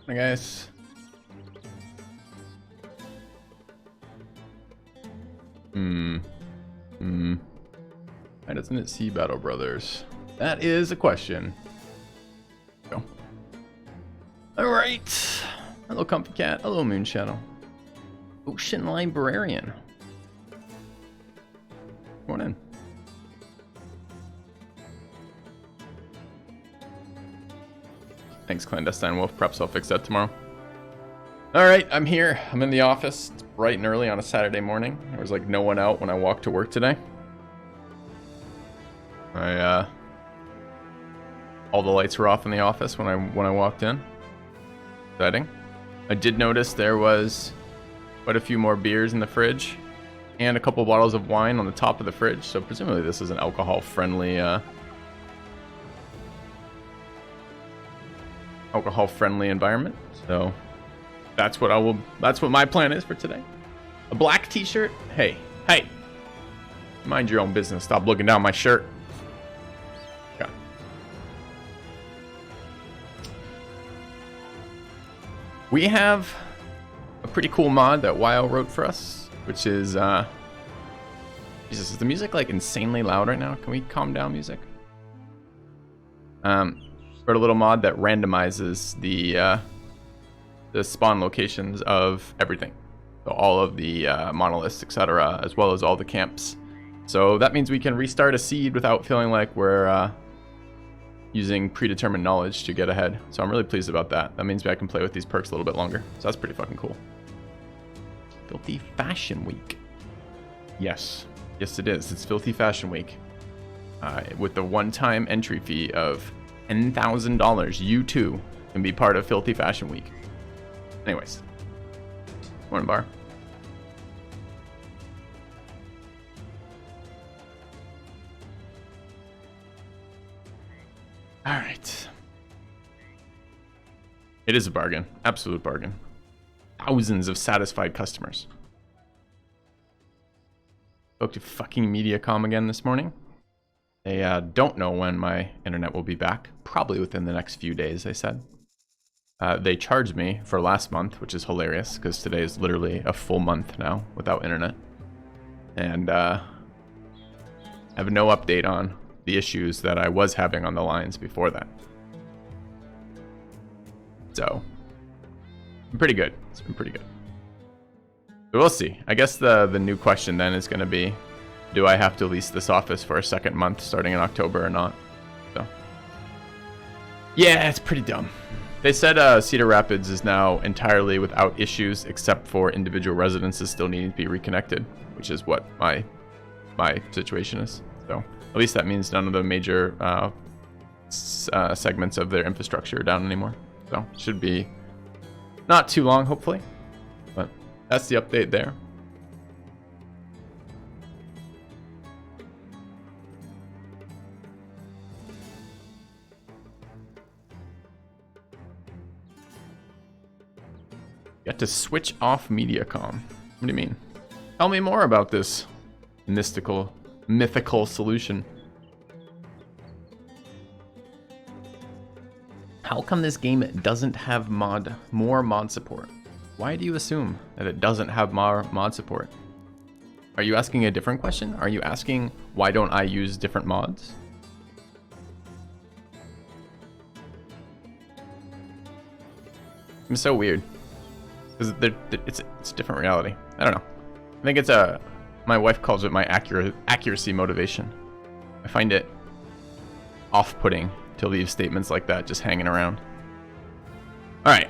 Hi guys. Why doesn't it see Battle Brothers? That is a question. Go. Alright. Hello Comfy Cat. Hello Moon Shadow. Ocean Librarian. Come on in. Thanks, Clandestine Wolf. Perhaps I'll fix that tomorrow. Alright, I'm here. I'm in the office. It's bright and early on a Saturday morning. There was like no one out when I walked to work today. All the lights were off in the office when I walked in. Exciting. I did notice there was quite a few more beers in the fridge and a couple bottles of wine on the top of the fridge. So presumably this is an alcohol-friendly environment. So that's what my plan is for today. A black t-shirt. Hey, mind your own business. Stop looking down my shirt. Okay. We have a pretty cool mod that YL wrote for us, which is Jesus, is the music like insanely loud right now? Can we calm down, music? Wrote a little mod that randomizes the spawn locations of everything. So all of the monoliths, etc., as well as all the camps. So that means we can restart a seed without feeling like we're using predetermined knowledge to get ahead. So I'm really pleased about that. That means I can play with these perks a little bit longer. So that's pretty fucking cool. Filthy Fashion Week. Yes it is. It's Filthy Fashion Week. With the one-time entry fee of $10,000, you too can be part of Filthy Fashion Week. Anyways, morning bar. All right. It is a bargain, absolute bargain. Thousands of satisfied customers. Spoke to fucking Mediacom again this morning. They don't know when my internet will be back. Probably within the next few days, they said. They charged me for last month, which is hilarious because today is literally a full month now without internet. And I have no update on the issues that I was having on the lines before that. So, pretty good. It's been pretty good. But we'll see. I guess the new question then is going to be, do I have to lease this office for a second month starting in October or not? So, yeah, it's pretty dumb. They said Cedar Rapids is now entirely without issues except for individual residences still needing to be reconnected, which is what my situation is. So at least that means none of the major segments of their infrastructure are down anymore. So it should be not too long, hopefully. But that's the update there. Got to switch off Mediacom. What do you mean? Tell me more about this mythical solution. How come this game doesn't have more mod support? Why do you assume that it doesn't have more mod support? Are you asking a different question? Are you asking why don't I use different mods? It's so weird. Because it's a different reality. I don't know. I think it's my wife calls it my accuracy motivation. I find it off-putting to leave statements like that just hanging around. All right.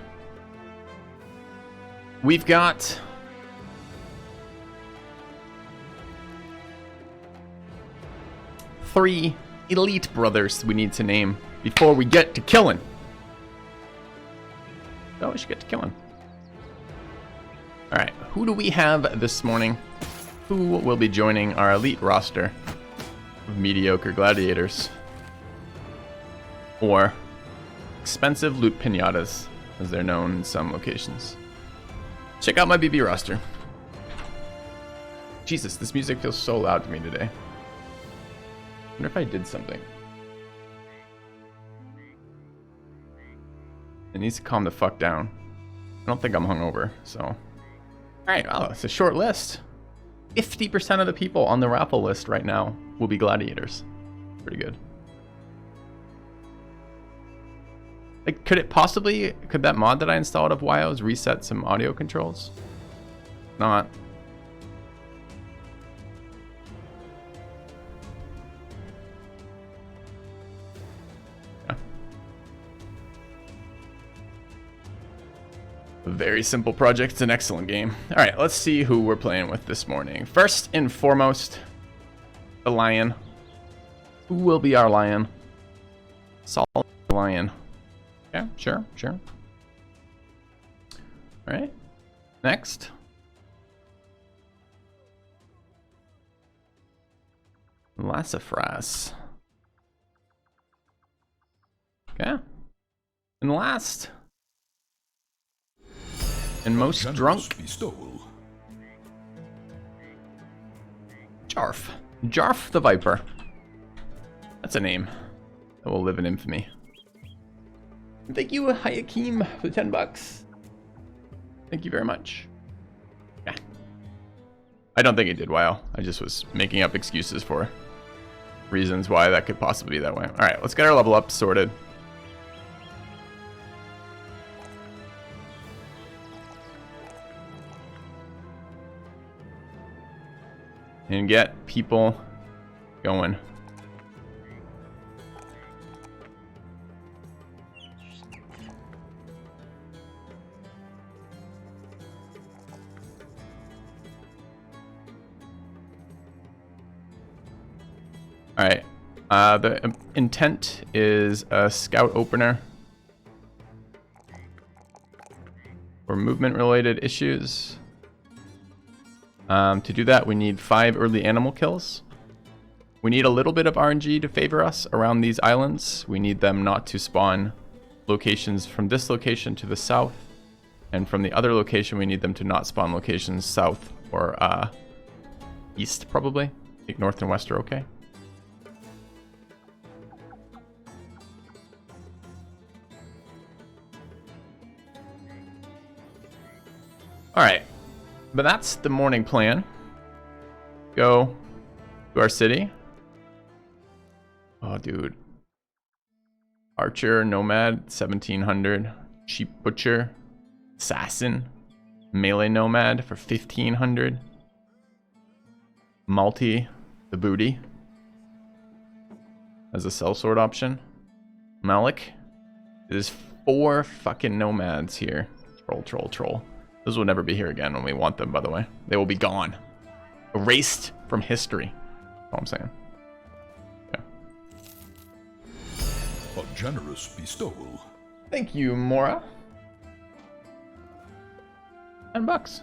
We've got three elite brothers we need to name before we get to killing. So we should get to killing. All right, who do we have this morning? Who will be joining our elite roster of mediocre gladiators? Or expensive loot pinatas, as they're known in some locations. Check out my BB roster. Jesus, this music feels so loud to me today. I wonder if I did something. It needs to calm the fuck down. I don't think I'm hungover, so. Alright, oh, it's a short list. 50% of the people on the raffle list right now will be gladiators. Pretty good. Like, could that mod that I installed of WIOs reset some audio controls? Not. Yeah. A very simple project. It's an excellent game. All right, let's see who we're playing with this morning. First and foremost, the lion. Who will be our lion? Solid lion. Yeah, sure. All right. Next. Lassafras. Okay. And last. And most drunk. Jarf. Jarf the Viper. That's a name that will live in infamy. Thank you, Hayakim, for the $10. Thank you very much. Yeah. I don't think it did well. I just was making up excuses for reasons why that could possibly be that way. Alright, let's get our level up sorted. And get people going. Alright, the intent is a scout opener for movement related issues. To do that, we need 5 early animal kills. We need a little bit of RNG to favor us around these islands. We need them not to spawn locations from this location to the south. And from the other location, we need them to not spawn locations south or east, probably. I think north and west are okay. Alright, but that's the morning plan. Go to our city. Oh, dude. Archer, Nomad, 1700. Sheep Butcher, Assassin, Melee Nomad for 1500. Multi, the booty, as a sellsword option. Malik. There's 4 fucking Nomads here. Troll. Those will never be here again when we want them, by the way. They will be gone. Erased from history. That's all I'm saying. Yeah. A generous bestowal. Thank you, Mora. $10.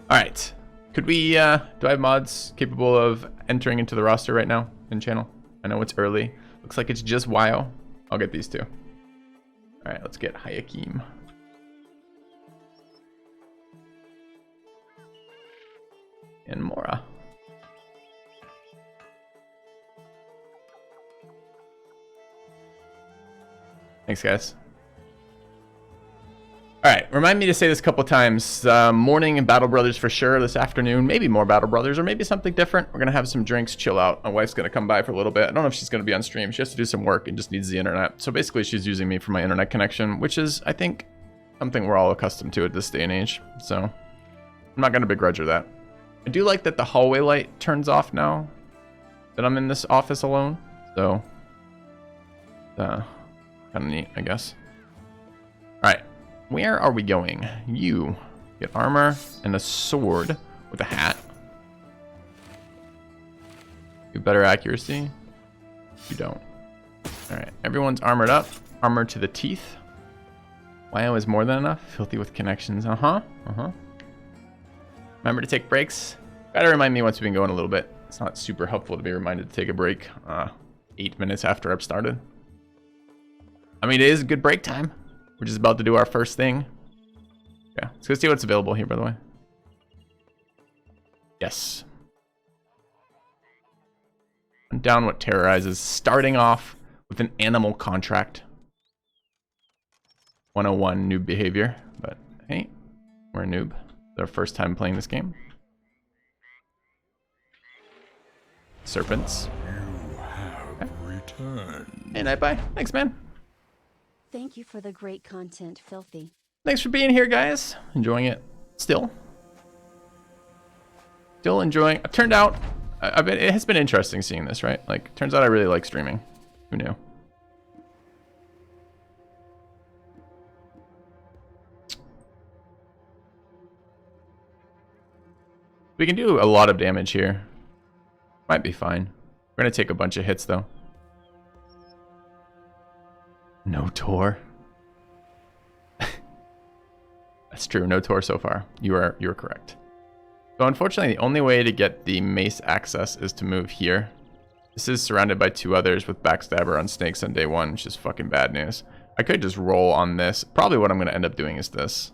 Alright. Could we, do I have mods capable of entering into the roster right now in channel? I know it's early. Looks like it's just WIO. I'll get these 2. Alright, let's get Hayakim. And Mora. Thanks, guys. Alright, remind me to say this a couple times. Morning and Battle Brothers for sure this afternoon. Maybe more Battle Brothers or maybe something different. We're going to have some drinks, chill out. My wife's going to come by for a little bit. I don't know if she's going to be on stream. She has to do some work and just needs the internet. So basically she's using me for my internet connection, which is, I think, something we're all accustomed to at this day and age. So I'm not going to begrudge her that. I do like that the hallway light turns off now that I'm in this office alone. So, kind of neat, I guess. Alright. Where are we going? You get armor and a sword with a hat. You better accuracy. You don't. Alright, everyone's armored up. Armor to the teeth. WIO is more than enough. Filthy with connections. Remember to take breaks. Gotta remind me once we've been going a little bit. It's not super helpful to be reminded to take a break 8 minutes after I've started. I mean, it is a good break time. We're just about to do our first thing. Yeah, let's go see what's available here, by the way. Yes. Hunt down what terrorizes, starting off with an animal contract. 101 noob behavior, but hey, we're a noob. It's our first time playing this game. Serpents. You have returned. Hey, Nightbye. Thanks, man. Thank you for the great content, Filthy. Thanks for being here, guys. Enjoying it still. Still enjoying. It turned out, it has been interesting seeing this, right? Like, turns out I really like streaming. Who knew? We can do a lot of damage here. Might be fine. We're gonna take a bunch of hits though. No Tor. That's true, no Tor so far. You're correct. So unfortunately the only way to get the mace access is to move here. This is surrounded by 2 others with backstabber on snakes on day 1, which is fucking bad news. I could just roll on this. Probably what I'm gonna end up doing is this.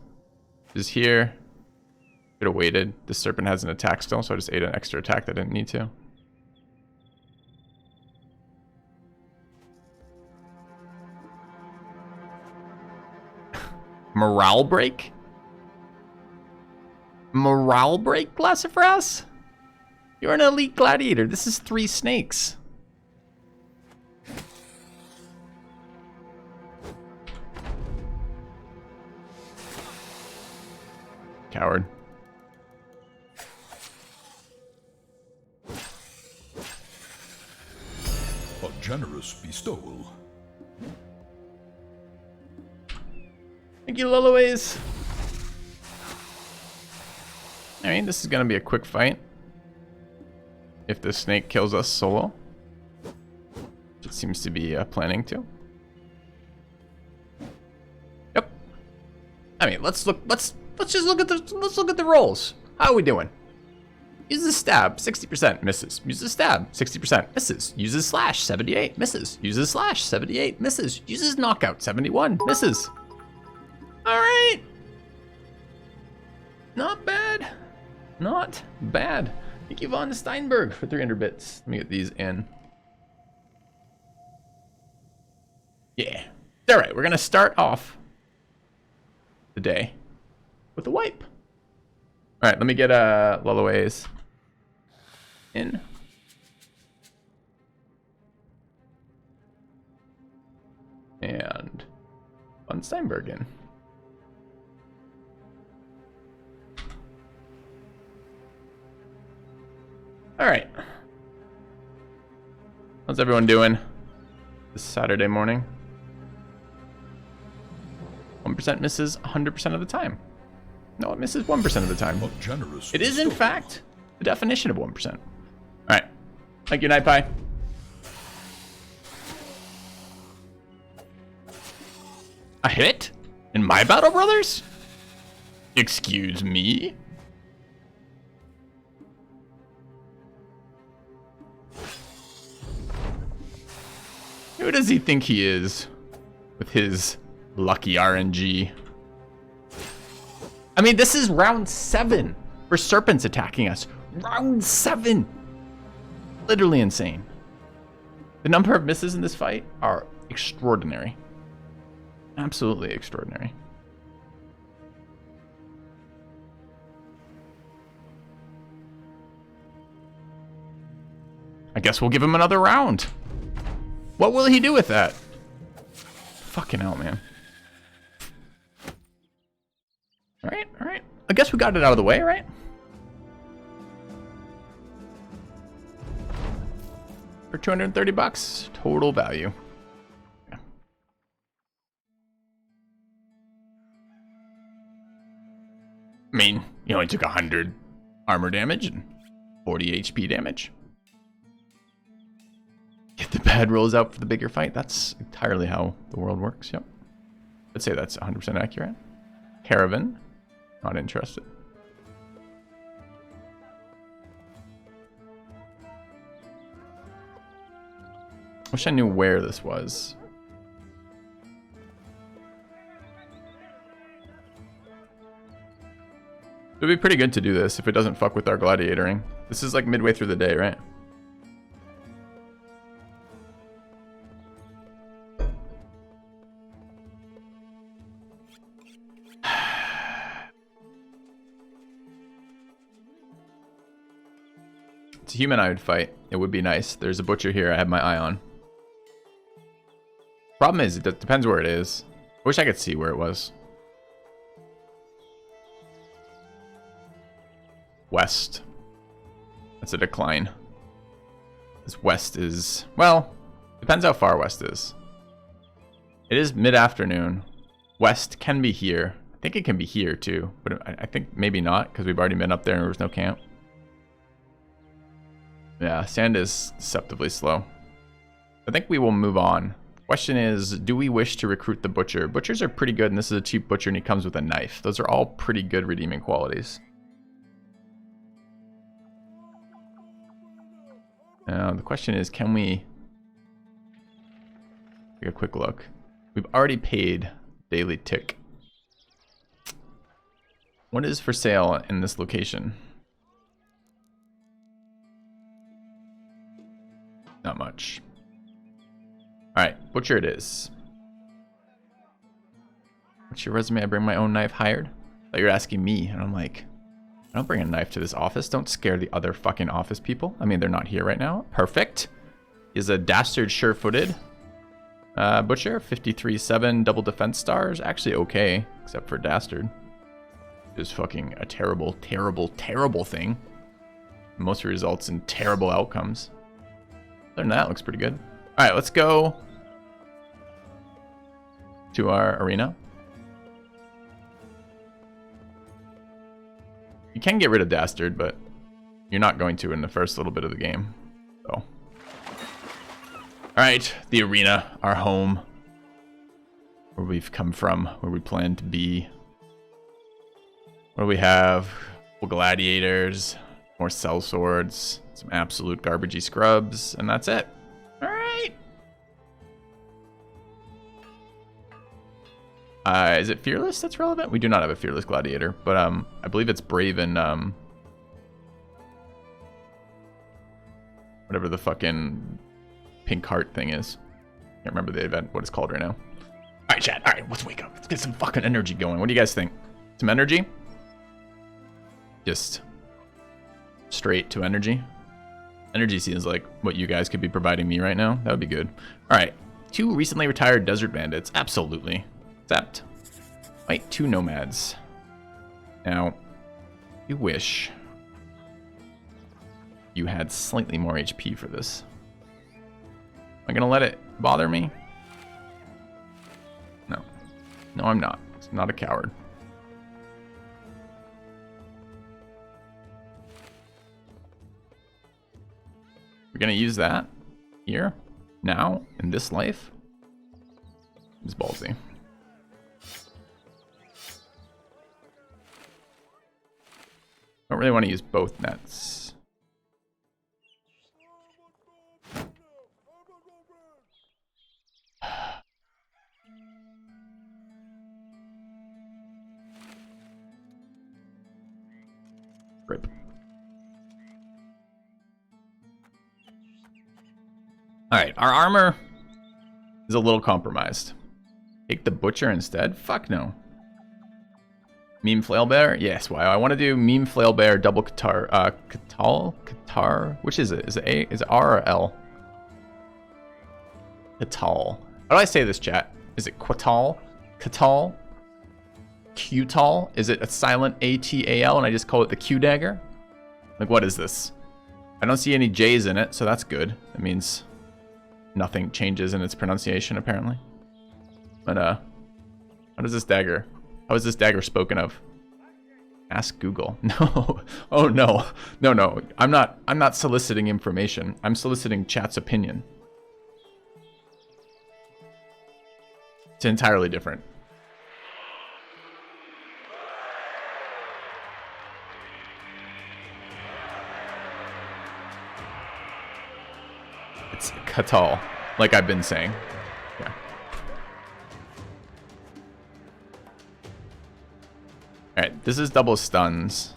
Is here. Could have waited. This serpent has an attack still, so I just ate an extra attack that I didn't need to. Morale break? Morale break, Glassifras? You're an elite gladiator. This is 3 snakes. Coward. A generous bestowal. Thank you, Lulaways. I mean, this is gonna be a quick fight. If the snake kills us solo. It seems to be planning to. Yep. I mean, let's just look at the rolls. How are we doing? Uses stab, 60%, misses. Uses stab, 60%, misses. Uses slash, 78, misses. Uses slash, 78, misses. Uses knockout, 71, misses. Alright. Not bad. Not bad. Thank you, Von Steinberg, for 300 bits. Let me get these in. Yeah. Alright, we're gonna start off the day with a wipe. Alright, let me get Lullaways in. And Von Steinberg in. Alright. How's everyone doing this Saturday morning? 1% misses 100% of the time. No, it misses 1% of the time. It is, in fact, the definition of 1%. Alright. Thank you, Nightpie. A hit? In my battle, brothers? Excuse me? Who does he think he is with his lucky RNG? I mean, this is round 7 for Serpents attacking us. Round 7! Literally insane. The number of misses in this fight are extraordinary. Absolutely extraordinary. I guess we'll give him another round. What will he do with that? Fucking hell, man. Alright, alright. I guess we got it out of the way, right? For 230 bucks, total value. Yeah. I mean, you only took 100 armor damage and 40 HP damage. Get the bad rolls out for the bigger fight. That's entirely how the world works, yep. Let's say that's 100% accurate. Caravan, not interested. Wish I knew where this was. It would be pretty good to do this if it doesn't fuck with our gladiatoring. This is like midway through the day, right? it's a human I would fight, it would be nice. There's a butcher here I have my eye on. Problem is, it depends where it is. I wish I could see where it was. West. That's a decline. This west is, well, depends how far west is. It is mid-afternoon. West can be here. I think it can be here too, but I think maybe not because we've already been up there and there was no camp. Yeah, sand is deceptively slow. I think we will move on. Question is, do we wish to recruit the butcher? Butchers are pretty good, and this is a cheap butcher, and he comes with a knife. Those are all pretty good redeeming qualities. Now, the question is, can we take a quick look? We've already paid daily tick. What is for sale in this location? Not much. Alright, butcher it is. What's your resume? I bring my own knife hired? Thought you were asking me, and I'm like, I don't bring a knife to this office. Don't scare the other fucking office people. I mean, they're not here right now. Perfect. Is a dastard sure-footed. Butcher, 53-7, double defense stars. Actually okay, except for dastard. Is fucking a terrible, terrible, terrible thing. Mostly results in terrible outcomes. Other than that, looks pretty good. Alright, let's go to our arena. You can get rid of dastard, but you're not going to in the first little bit of the game. So, alright, the arena, our home. Where we've come from, where we plan to be. What do we have? Couple gladiators, more cell swords, some absolute garbagey scrubs, and that's it. Alright. Is it fearless that's relevant? We do not have a fearless gladiator, but I believe it's brave and whatever the fucking pink heart thing is. Can't remember the event, what it's called right now. Alright, chat. Alright, let's wake up. Let's get some fucking energy going. What do you guys think? Some energy? Just straight to energy. Energy seems like what you guys could be providing me right now. That would be good. Alright. 2 recently retired desert bandits. Absolutely. Except, wait, 2 nomads. Now, you wish you had slightly more HP for this. Am I gonna let it bother me? No. No, I'm not. I'm not a coward. We're gonna use that here, now, in this life. It's ballsy. Don't really want to use both nets. Rip. Alright, our armor is a little compromised. Take the butcher instead? Fuck no. Meme flail bear? Yes, why I want to do meme flail bear double Qatar? Which is it? Is it R or L? Qatal. How do I say this, chat? Is it Qatal? Qatal? Qtal? Is it a silent ATAL and I just call it the Q dagger? Like, what is this? I don't see any J's in it, so that's good. That means nothing changes in its pronunciation, apparently. But, how does this dagger... How is this dagger spoken of? Ask Google. No. Oh no. No. I'm not soliciting information. I'm soliciting chat's opinion. It's entirely different. It's Qatal, like I've been saying. Yeah. Alright, this is double stuns.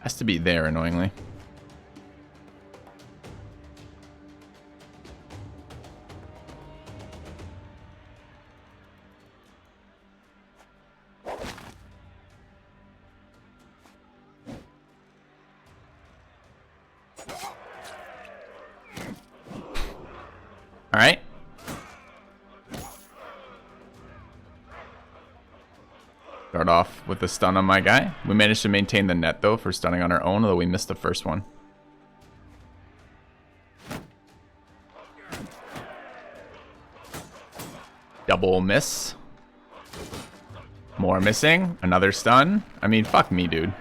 Has to be there, annoyingly. Start off with the stun on my guy. We managed to maintain the net, though, for stunning on our own, although we missed the first one. Double miss. More missing. Another stun. I mean, fuck me, dude.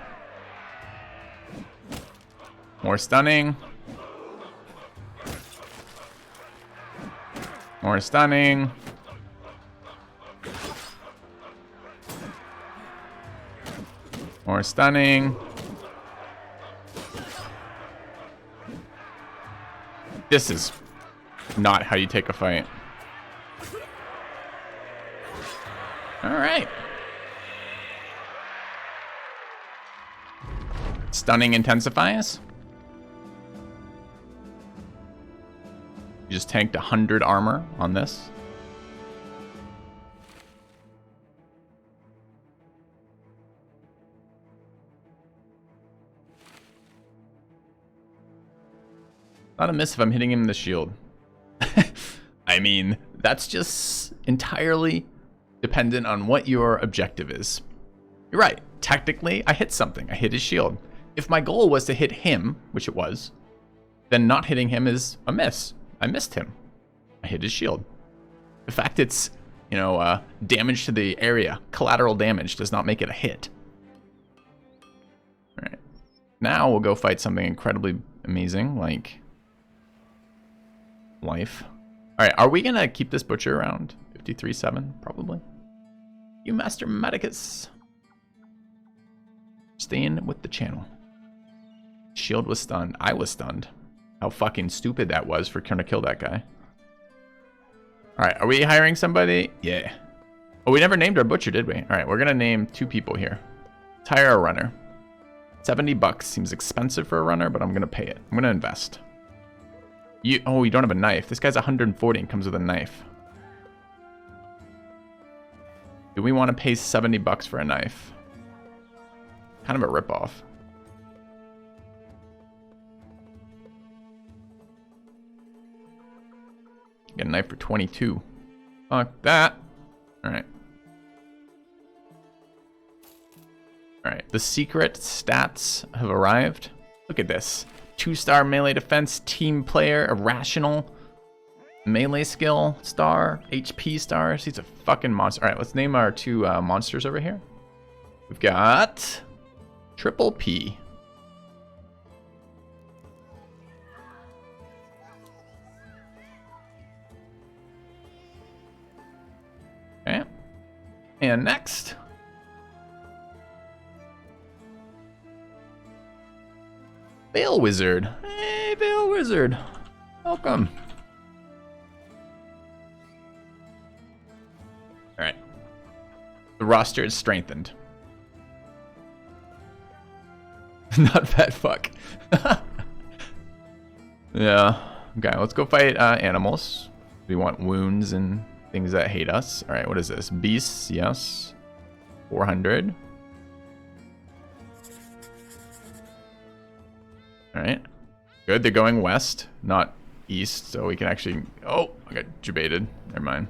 More stunning. More stunning. More stunning. This is not how you take a fight. All right. Stunning intensifies. You just tanked 100 armor on this. Not a miss if I'm hitting him in the shield. I mean, that's just entirely dependent on what your objective is. You're right. Technically, I hit something. I hit his shield. If my goal was to hit him, which it was, then not hitting him is a miss. I missed him. I hit his shield. The fact it's, you know, damage to the area, collateral damage, does not make it a hit. All right. Now we'll go fight something incredibly amazing, like life. All right, are we gonna keep this butcher around? 53-7, probably. You Master Medicus. Staying with the channel. Shield was stunned. I was stunned. How fucking stupid that was for trying to kill that guy. All right, are we hiring somebody? Yeah. Oh, we never named our butcher, did we? All right, we're gonna name 2 people here. Let's hire a runner. $70 seems expensive for a runner, but I'm gonna pay it. I'm gonna invest. Oh, you don't have a knife. This guy's 140 and comes with a knife. Do we want to pay $70 for a knife? Kind of a ripoff. Get a knife for 22. Fuck that. Alright. Alright, the secret stats have arrived. Look at this. 2-star melee defense, team player, irrational, melee skill, star, HP stars. He's a fucking monster. Alright, let's name our 2 monsters over here. We've got Triple P. Okay. And next, Veil Wizard. Hey, Veil Wizard. Welcome. Alright. The roster is strengthened. Not fat fuck. Yeah. Okay, let's go fight animals. We want wounds and things that hate us. Alright, what is this? Beasts, yes. 400. Alright. Good, they're going west, not east, so we can actually... Oh, I got jebaited. Never mind.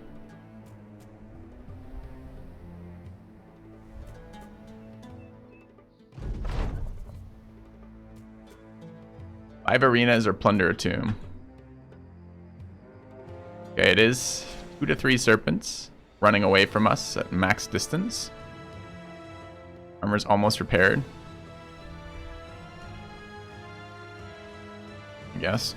Five arenas or plunder a tomb. Okay, it is 2 to 3 serpents running away from us at max distance. Armor's almost repaired. I guess.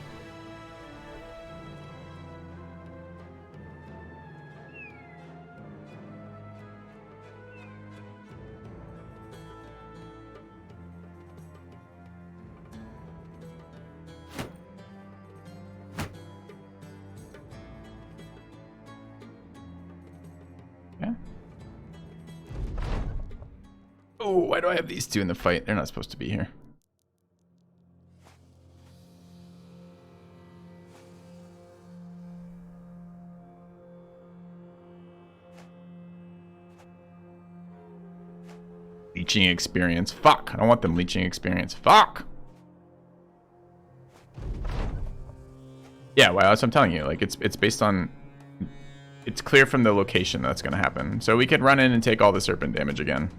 Okay. Oh, why do I have these 2 in the fight? They're not supposed to be here. Leeching experience. Fuck. I don't want them leeching experience. Fuck. Yeah, well, that's what I'm telling you. Like, it's based on it's clear from the location that's going to happen. So we could run in and take all the Serpent damage again.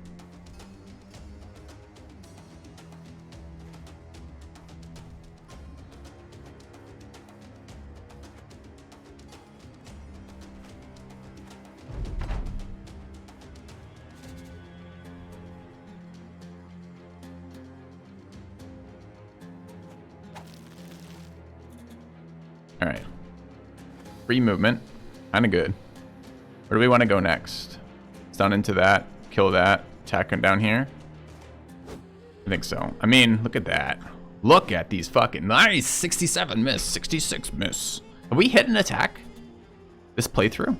All right. Free movement. Kind of good. Where do we want to go next? Stun into that. Kill that. Attack him down here. I think so. I mean, look at that. Look at these fucking... Nice! 67 miss. 66 miss. Have we hit an attack this playthrough?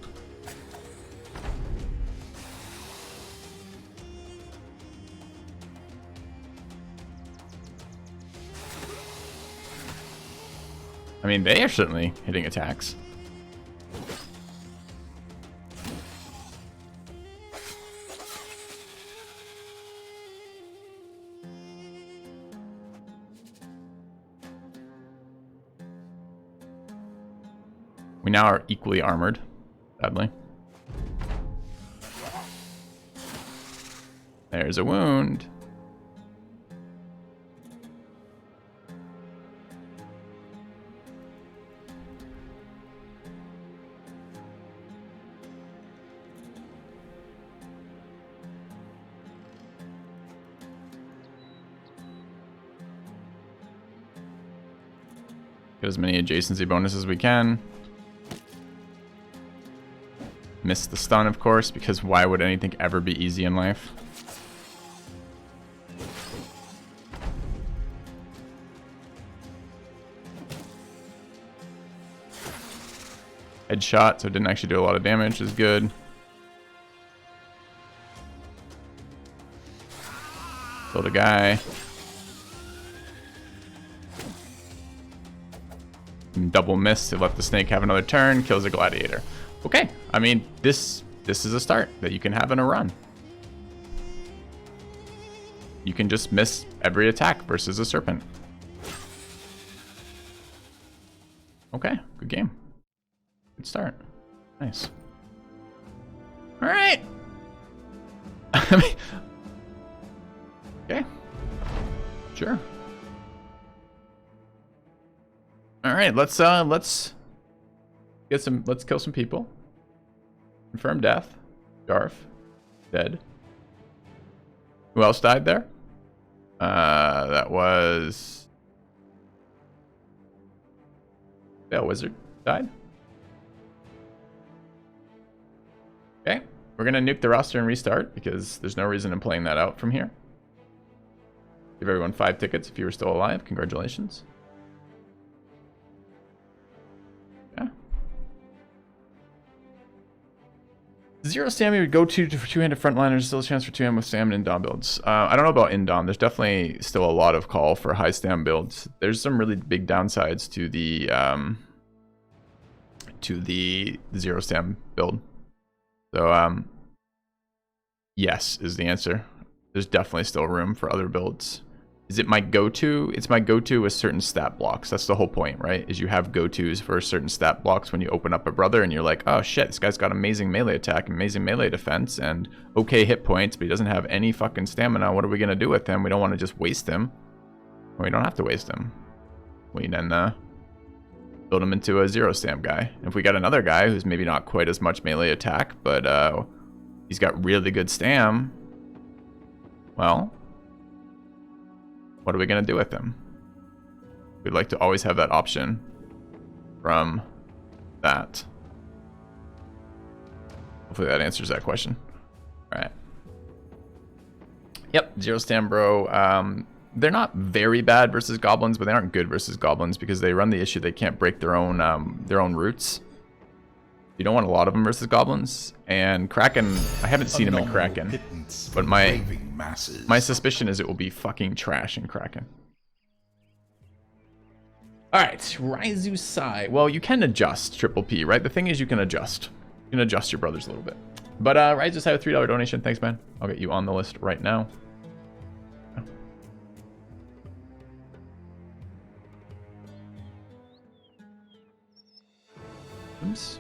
I mean, they are certainly hitting attacks. We now are equally armored, sadly. There's a wound. Get as many adjacency bonuses as we can. Miss the stun, of course, because why would anything ever be easy in life? Headshot, so it didn't actually do a lot of damage, is good. Killed a guy. Double miss to let the snake have another turn, kills a gladiator. Okay, I mean, this is a start that you can have in a run. You can just miss every attack versus a serpent. Okay, good game. Good start. Nice. All right. Okay. Sure. All right, let's kill some people. Confirm death. Darf. Dead. Who else died there? That was... Yeah, Wizard died. Okay, we're gonna nuke the roster and restart because there's no reason in playing that out from here. Give everyone 5 tickets if you were still alive. Congratulations. Zero stamina would go to for two-handed frontliners. Still a chance for two-hand with stamina in dom builds. I don't know about in dom. There's definitely still a lot of call for high stam builds. There's some really big downsides to the zero stam build. So yes is the answer. There's definitely still room for other builds. Is it my go-to? It's my go-to with certain stat blocks. That's the whole point, right? Is you have go-tos for certain stat blocks when you open up a brother and you're like, oh shit, this guy's got amazing melee attack, amazing melee defense, and okay hit points, but he doesn't have any fucking stamina. What are we gonna do with him? We don't want to just waste him. Well, we don't have to waste him. We then build him into a zero stam guy. If we got another guy who's maybe not quite as much melee attack, but he's got really good stam, well, what are we going to do with him? We'd like to always have that option from that. Hopefully that answers that question. All right. Yep, zero stam bro. They're not very bad versus goblins, but they aren't good versus goblins because they run the issue they can't break their own roots. You don't want a lot of them versus goblins. And Kraken, I haven't seen him in Kraken, but my suspicion is it will be fucking trash in Kraken. All right, Raizu Sai. Well, you can adjust Triple P, right? The thing is you can adjust. You can adjust your brothers a little bit. But Raizu Sai with $3 donation. Thanks, man. I'll get you on the list right now. Oops.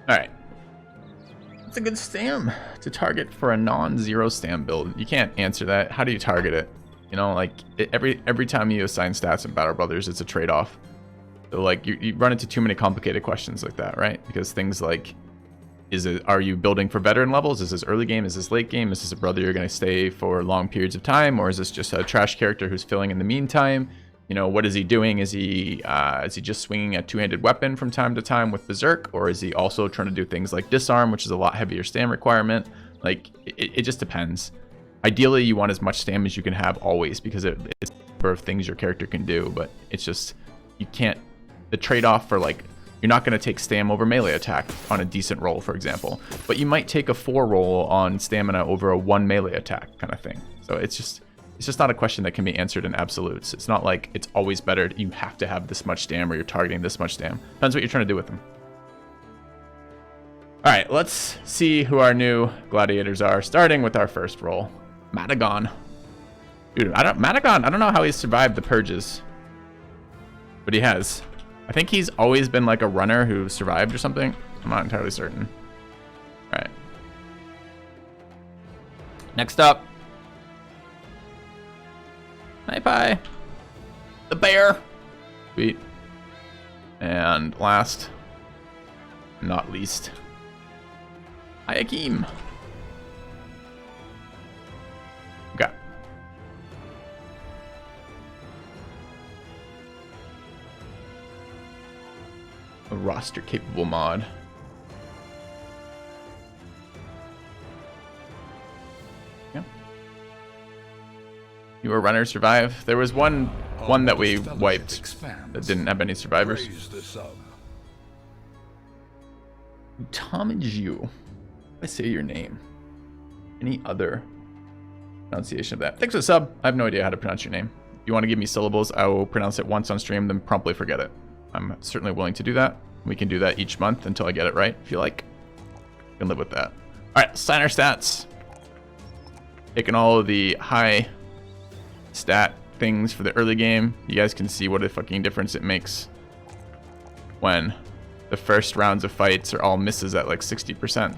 Alright. It's a good stam to target for a non-zero stam build. You can't answer that. How do you target it? You know, like, every time you assign stats in Battle Brothers, it's a trade-off. So, like, you run into too many complicated questions like that, right? Because things like, are you building for veteran levels? Is this early game? Is this late game? Is this a brother you're going to stay for long periods of time? Or is this just a trash character who's filling in the meantime? You know, what is he doing? Is he just swinging a two-handed weapon from time to time with Berserk? Or is he also trying to do things like Disarm, which is a lot heavier stam requirement? Like, it just depends. Ideally, you want as much stam as you can have always, because it's a number of things your character can do, but it's just, you can't, the trade-off for, like, you're not going to take stam over melee attack on a decent roll, for example, but you might take a 4 roll on stamina over a 1 melee attack kind of thing. So it's just not a question that can be answered in absolutes. It's not like it's always better, you have to have this much stam or you're targeting this much stam. Depends what you're trying to do with them. All right, let's see who our new gladiators are, starting with our first roll. Madagon. Dude, Madagon, I don't know how he's survived the purges, but he has. I think he's always been like a runner who survived or something. I'm not entirely certain. All right. Next up. Pie. The bear. Sweet. And last, not least, Hayakim. Okay. A roster capable mod. Yeah. You were runner survive. There was one that we wiped that didn't have any survivors. Tomiju. I say your name. Any other pronunciation of that? Thanks for the sub. I have no idea how to pronounce your name. If you want to give me syllables, I will pronounce it once on stream, then promptly forget it. I'm certainly willing to do that. We can do that each month until I get it right, if you like. You can live with that. All right, sign our stats. Taking all of the high stat things for the early game. You guys can see what a fucking difference it makes when the first rounds of fights are all misses at like 60%.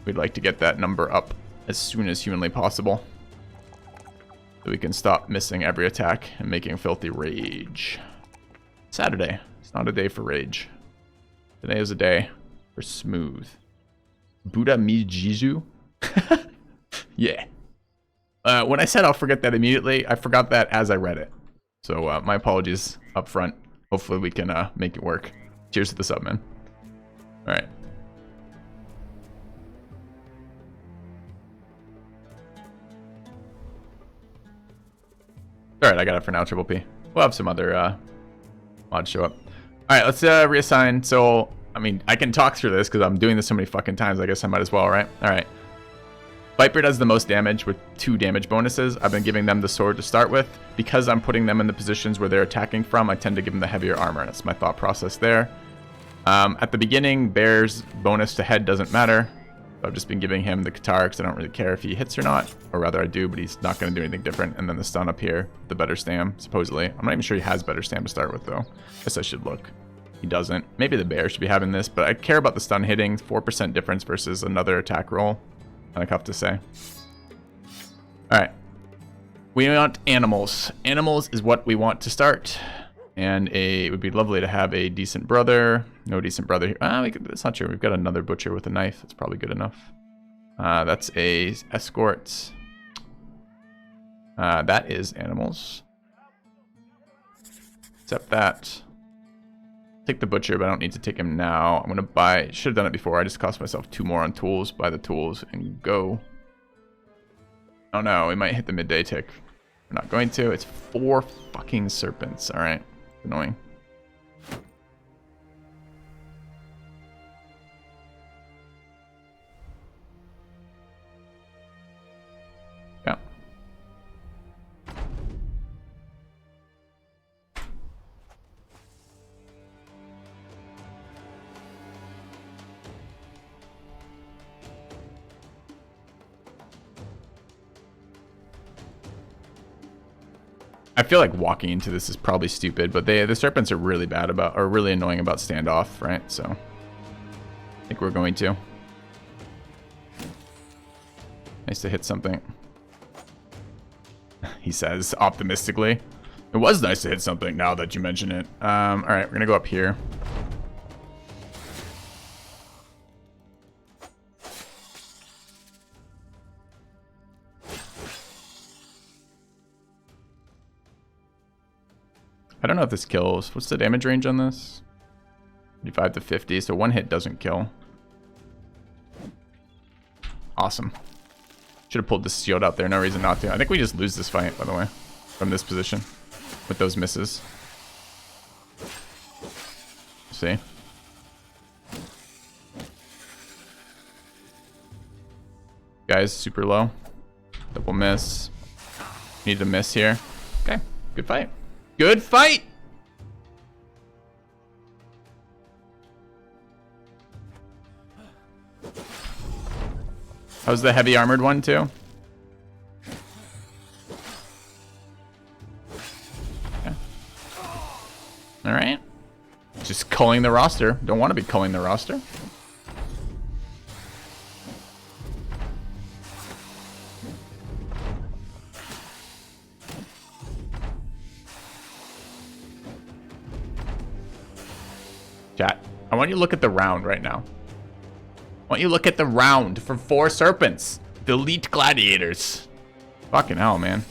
We'd like to get that number up as soon as humanly possible, so we can stop missing every attack and making filthy rage. Saturday. It's not a day for rage. Today is a day for smooth. Buddha Mijizu? Yeah. When I said I'll forget that immediately, I forgot that as I read it. So my apologies up front. Hopefully we can make it work. Cheers to the sub, man. All right. All right, I got it for now, Triple P. We'll have some other mods show up. All right, let's reassign. So, I mean, I can talk through this because I'm doing this so many fucking times. I guess I might as well, right? All right. Viper does the most damage with 2 damage bonuses. I've been giving them the sword to start with. Because I'm putting them in the positions where they're attacking from, I tend to give them the heavier armor. That's my thought process there. At the beginning, Bear's bonus to head doesn't matter. So I've just been giving him the Qatar because I don't really care if he hits or not. Or rather, I do, but he's not going to do anything different. And then the stun up here, the better stam, supposedly. I'm not even sure he has better stam to start with, though. Guess I should look. He doesn't. Maybe the Bear should be having this, but I care about the stun hitting. 4% difference versus another attack roll. Kind of tough to say. All right. We want animals. Animals is what we want to start. And it would be lovely to have a decent brother. No decent brother here. That's not true. We've got another butcher with a knife. That's probably good enough. That's a escort. That is animals. Except that. Take the butcher, but I don't need to take him now. I'm gonna buy. Should have done it before. I just cost myself 2 more on tools. Buy the tools and go. Oh no, we might hit the midday tick. We're not going to. It's 4 fucking serpents. All right, annoying. Yeah. I feel like walking into this is probably stupid, but the serpents are really bad about, or really annoying about standoff, right? So I think we're going to. Nice to hit something. He says optimistically. It was nice to hit something now that you mention it. All right, we're gonna go up here. I don't know if this kills. What's the damage range on this? 55 to 50, so one hit doesn't kill. Awesome. Should have pulled the shield out there. No reason not to. I think we just lose this fight, by the way, from this position with those misses. See? Guys, super low. Double miss. Need to miss here. Okay, good fight. Good fight! How's the heavy armored one too? Okay. All right. Just culling the roster. Don't want to be culling the roster. Chat, I want you to look at the round right now. I want you to look at the round for 4 serpents. The elite gladiators. Fucking hell, man.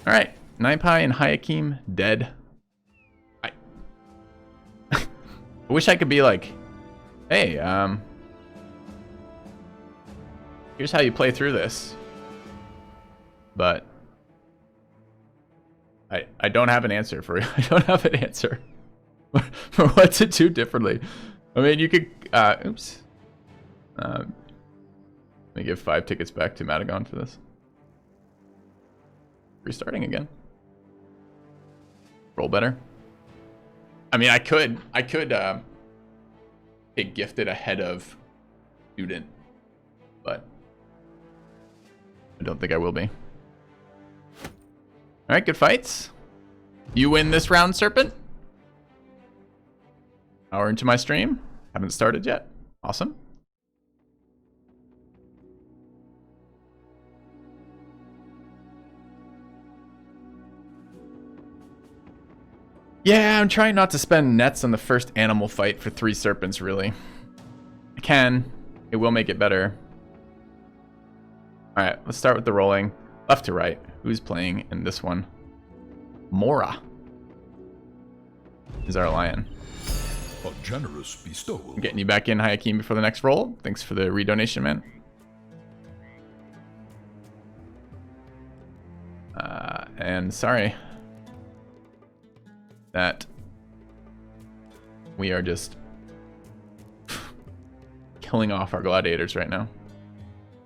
Alright. Naipai and Hayakim dead. I wish I could be like, hey, here's how you play through this. But I don't have an answer for you. I don't have an answer for what to do differently. I mean, you could oops. Let me give 5 tickets back to Madagon for this. Restarting again. Roll better. I mean, I could get gifted ahead of student, but I don't think I will be. All right, good fights. You win this round, Serpent. Hour into my stream. Haven't started yet. Awesome. Yeah, I'm trying not to spend nets on the first animal fight for 3 serpents, really. I can. It will make it better. Alright, let's start with the rolling. Left to right. Who's playing in this one? Mora is our lion. A generous bestowal. I'm getting you back in, Hayakim, before the next roll. Thanks for the redonation, man. And sorry that we are just killing off our gladiators right now.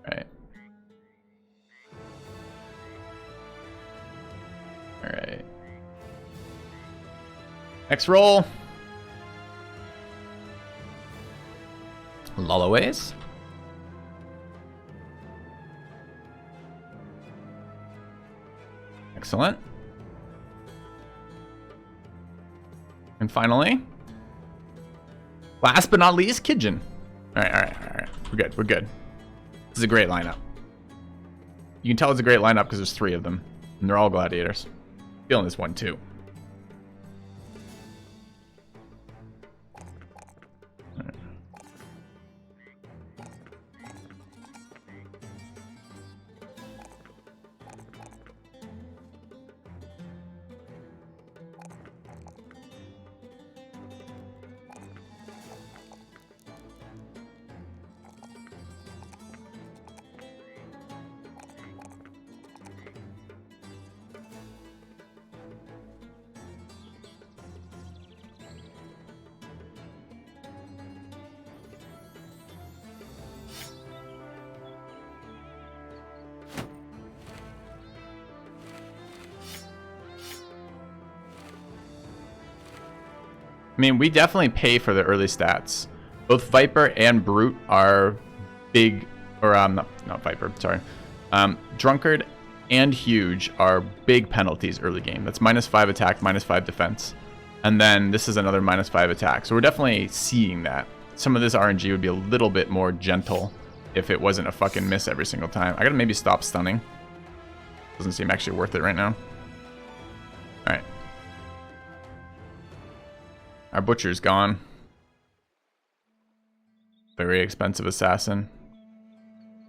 Alright. Alright. Next roll. Lulaways. Excellent. And finally, last but not least, Kijin. All right. We're good. This is a great lineup. You can tell it's a great lineup because there's 3 of them, and they're all gladiators. Feeling this one too. I mean, we definitely pay for the early stats. Both Viper and Brute are big, or not Viper, sorry. Drunkard and Huge are big penalties early game. That's -5 attack, -5 defense. And then this is another -5 attack. So we're definitely seeing that. some of this RNG would be a little bit more gentle if it wasn't a fucking miss every single time. I gotta maybe stop stunning. Doesn't seem actually worth it right now. Alright. Our butcher's gone. Very expensive assassin.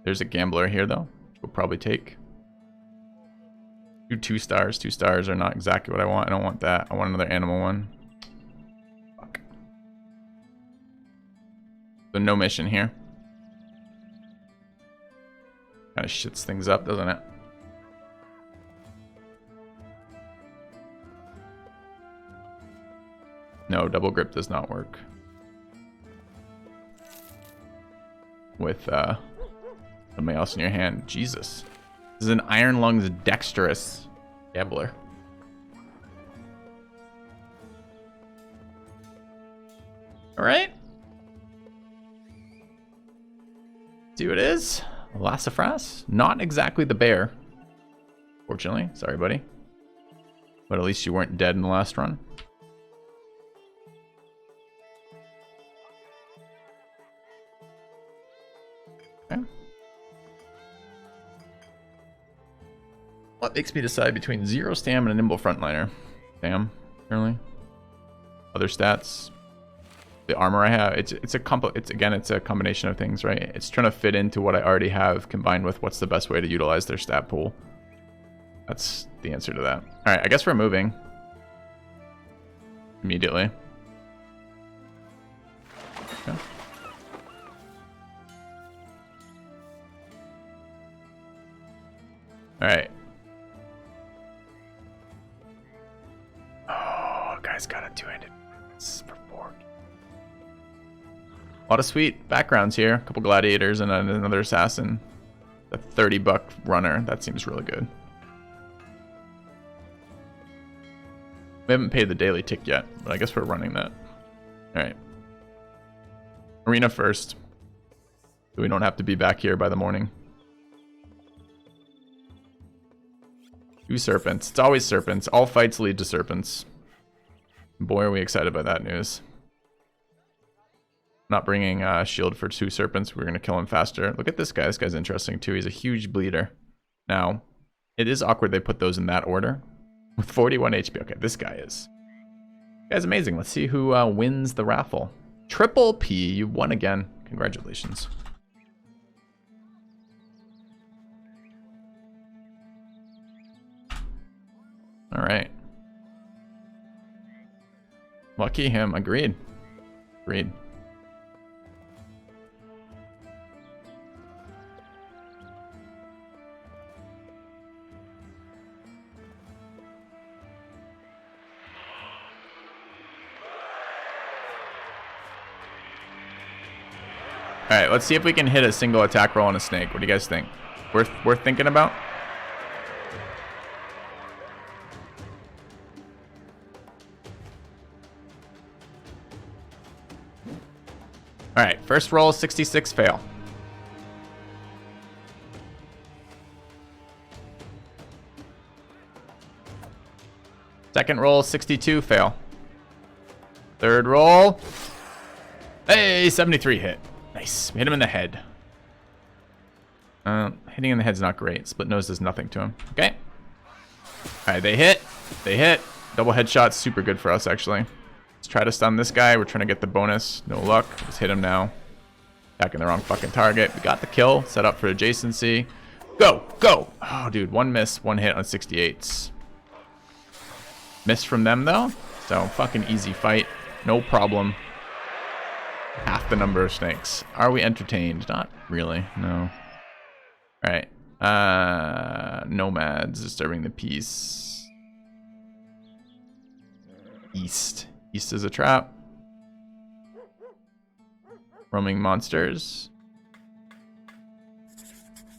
There's a gambler here though, which we'll probably take. Two stars. 2 stars are not exactly what I want. I don't want that. I want another animal one. Fuck. So no mission here. Kind of shits things up, doesn't it? No, double grip does not work. With somebody else in your hand. Jesus. This is an Iron Lungs dexterous gambler. Alright. See what it is? Lassafras. Not exactly the bear. Fortunately. Sorry, buddy. But at least you weren't dead in the last run. Okay. What makes me decide between 0 stam and a nimble frontliner? Stam, apparently. Other stats. The armor I have, it's a combination of things, right? It's trying to fit into what I already have combined with what's the best way to utilize their stat pool. That's the answer to that. Alright, I guess we're moving. Immediately. Okay. Alright. Oh, guy's got a 2-handed for 4. A lot of sweet backgrounds here. A couple gladiators and another assassin. A $30 runner. That seems really good. We haven't paid the daily tick yet, but I guess we're running that. Alright. Arena first. So we don't have to be back here by the morning. 2 serpents. It's always serpents. All fights lead to serpents. Boy, are we excited by that news. Not bringing shield for 2 serpents. We're going to kill him faster. Look at this guy. This guy's interesting too. He's a huge bleeder. Now, it is awkward they put those in that order. With 41 HP. Okay, this guy is. This guy's amazing. Let's see who wins the raffle. Triple P. You won again. Congratulations. Alright. Lucky him. Agreed. Agreed. Alright, let's see if we can hit a single attack roll on a snake. What do you guys think? Worth thinking about? Alright, first roll, 66 fail. Second roll, 62 fail. Third roll. Hey, 73 hit. Nice. We hit him in the head. Hitting in the head's not great. Split nose does nothing to him. Okay. Alright, they hit. They hit. Double headshot, super good for us, actually. Let's try to stun this guy. We're trying to get the bonus. No luck. Let's hit him now. Attacking the wrong fucking target. We got the kill. Set up for adjacency. Go! Go! Oh, dude. 1 miss, 1 hit on 68s. Miss from them, though. So, fucking easy fight. No problem. Half the number of snakes. Are we entertained? Not really. No. Alright. Nomads. Disturbing the peace. East. East is a trap. Roaming monsters.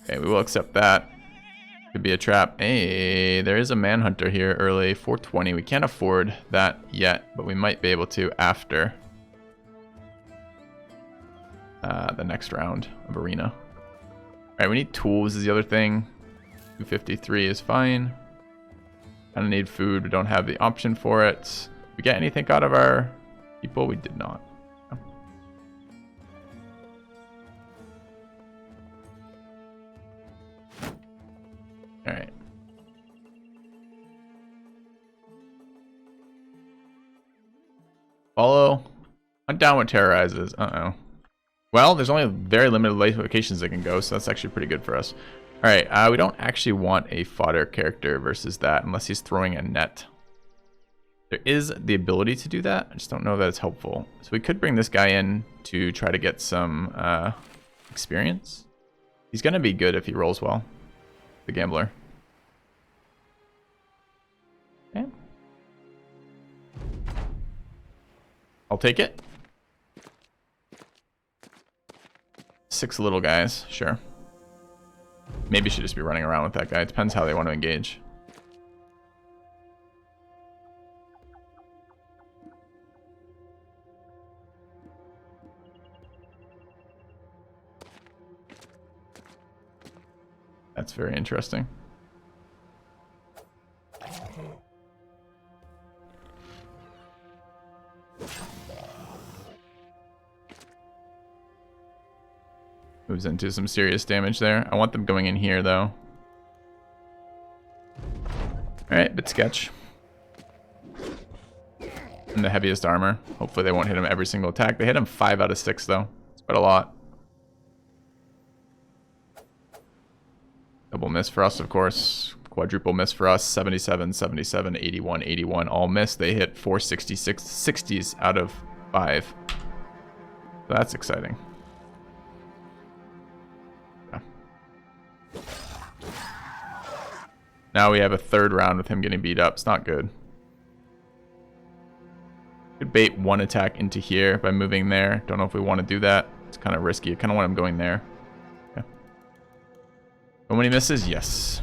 Okay, we will accept that. Could be a trap. Hey, there is a manhunter here early. 420. We can't afford that yet, but we might be able to after the next round of arena. Alright, we need tools is the other thing. 253 is fine. Kinda need food. We don't have the option for it. We get anything out of our people? We did not. Follow. Hunt down what terrorizes. Uh-oh. Well, there's only very limited locations that can go, so that's actually pretty good for us. Alright, we don't actually want a fodder character versus that unless he's throwing a net. There is the ability to do that. I just don't know that it's helpful. So we could bring this guy in to try to get some experience. He's going to be good if he rolls well. The gambler. Okay. I'll take it. 6 little guys, sure. Maybe should just be running around with that guy. It depends how they want to engage. That's very interesting. Moves into some serious damage there. I want them going in here, though. Alright, bit sketch. And the heaviest armor. Hopefully they won't hit him every single attack. They hit him 5 out of 6, though. It's quite a lot. Double miss for us, of course. Quadruple miss for us. 77, 77, 81, 81. All miss. They hit 466, 60s out of 5. So that's exciting. Now we have a 3rd round with him getting beat up. It's not good. Could bait 1 attack into here by moving there. Don't know if we want to do that. It's kind of risky. I kind of want him going there. Okay. But when he misses, yes.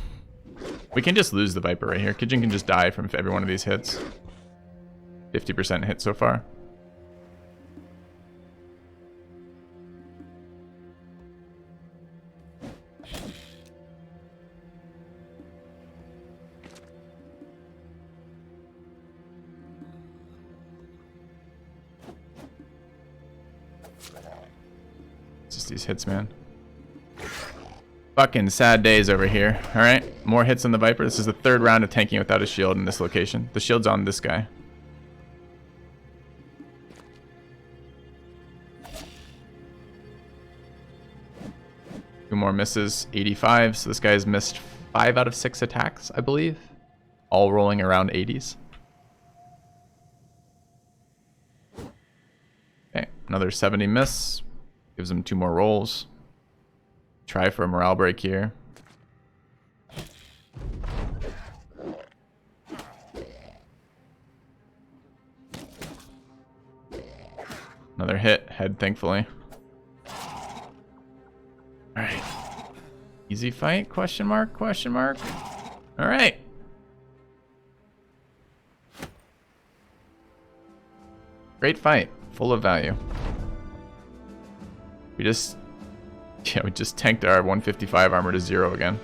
We can just lose the Viper right here. Kijin can just die from every one of these hits. 50% hit so far. These hits, man. Fucking sad days over here. Alright, more hits on the Viper. This is the 3rd round of tanking without a shield in this location. The shield's on this guy. Two more misses. 85. So this guy has missed 5 out of 6 attacks, I believe. All rolling around 80s. Okay, another 70 miss. Gives him 2 more rolls. Try for a morale break here. Another hit. Head, thankfully. Alright. Easy fight? Question mark? Question mark? Alright. Great fight. Full of value. We just tanked our 155 armor to 0 again.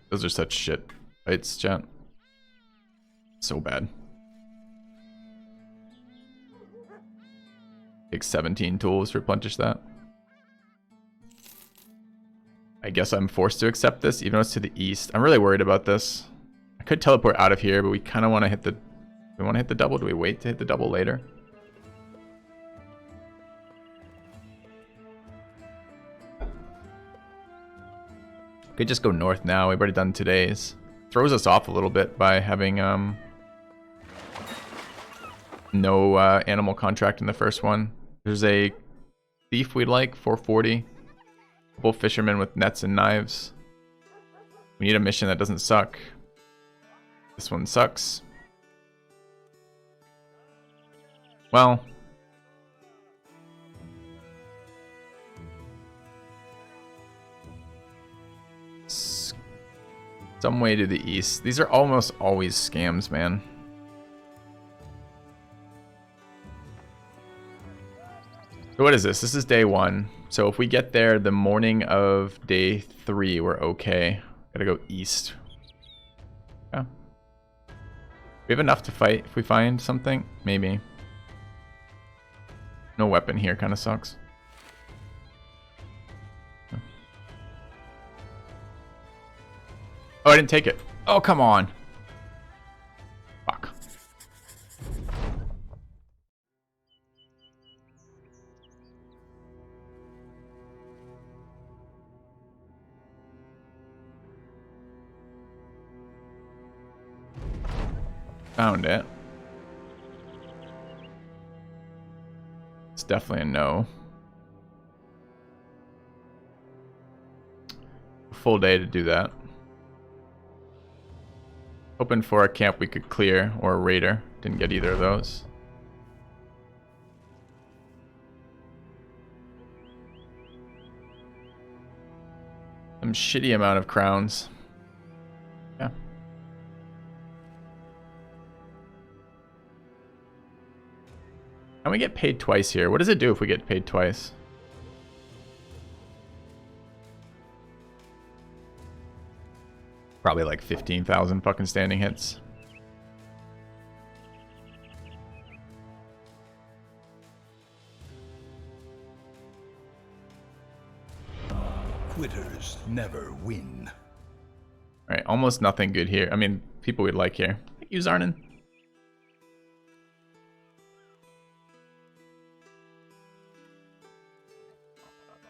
Those are such shit fights, chat. So bad. Take 17 tools to replenish that. I guess I'm forced to accept this, even though it's to the east. I'm really worried about this. I could teleport out of here, but we kind of want to hit the... Do we want to hit the double? Do we wait to hit the double later? Could just go north now. We've already done today's. Throws us off a little bit by having no animal contract in the first one. There's a thief we'd like, 440. Couple fishermen with nets and knives. We need a mission that doesn't suck. This one sucks. Well. Some way to the east. These are almost always scams, man. So what is this? This is day 1. So if we get there the morning of day 3, we're okay. Gotta go east. Yeah. We have enough to fight if we find something? Maybe. No weapon here, kind of sucks. Oh, I didn't take it. Oh, come on. Fuck. Found it. It's definitely a no. Full day to do that. Hoping for a camp we could clear or a raider. Didn't get either of those. Some shitty amount of crowns. Yeah. Can we get paid twice here? What does it do if we get paid twice? Probably like 15,000 fucking standing hits. Quitters never win. Alright, almost nothing good here. I mean, people we'd like here. Thank you, Zarnan.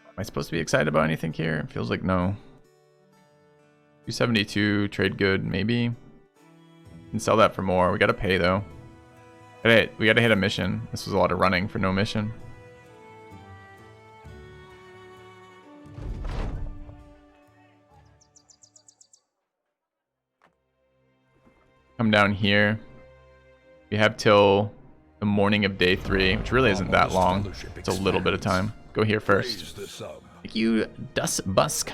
Am I supposed to be excited about anything here? It feels like no. 272, trade good, maybe. Can sell that for more. We gotta pay though. We gotta hit a mission. This was a lot of running for no mission. Come down here. We have till the morning of day 3, which really isn't that long. It's a little bit of time. Go here first. Thank you, Busk.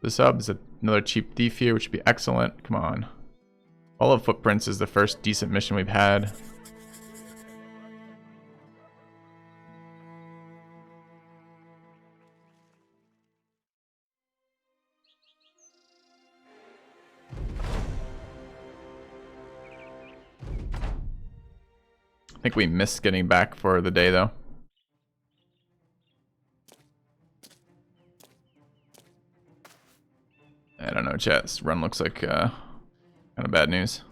The sub is another cheap thief here, which would be excellent. Come on. All of Footprints is the first decent mission we've had. I think we missed getting back for the day though. I don't know, chat. This run looks like kind of bad news.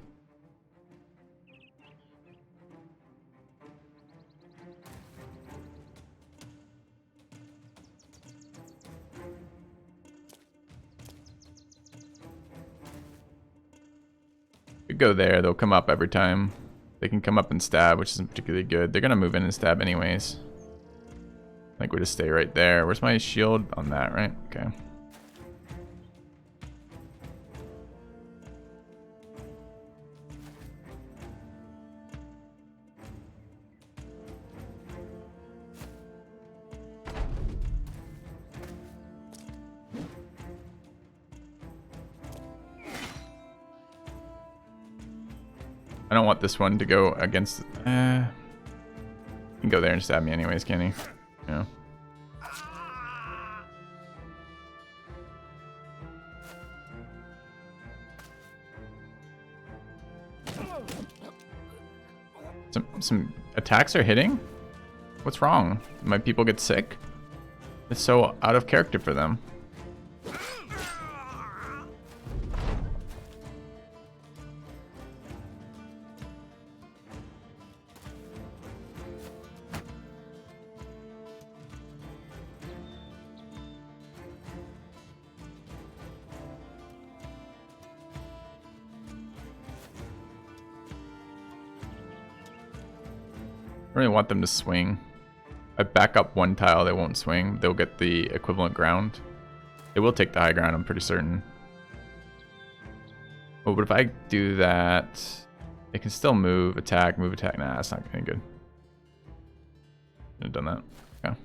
Could go there. They'll come up every time. They can come up and stab, which isn't particularly good. They're gonna move in and stab anyways. I think we just stay right there. Where's my shield on that, right? Okay. I don't want this one to go against... he can go there and stab me anyways, can he? Yeah. Some attacks are hitting? What's wrong? My people get sick? It's so out of character for them. I really want them to swing. If I back up one tile, they won't swing. They'll get the equivalent ground. They will take the high ground, I'm pretty certain. Oh, but if I do that, they can still move, attack, move, attack. Nah, that's not any good. Shouldn't have done that. Okay.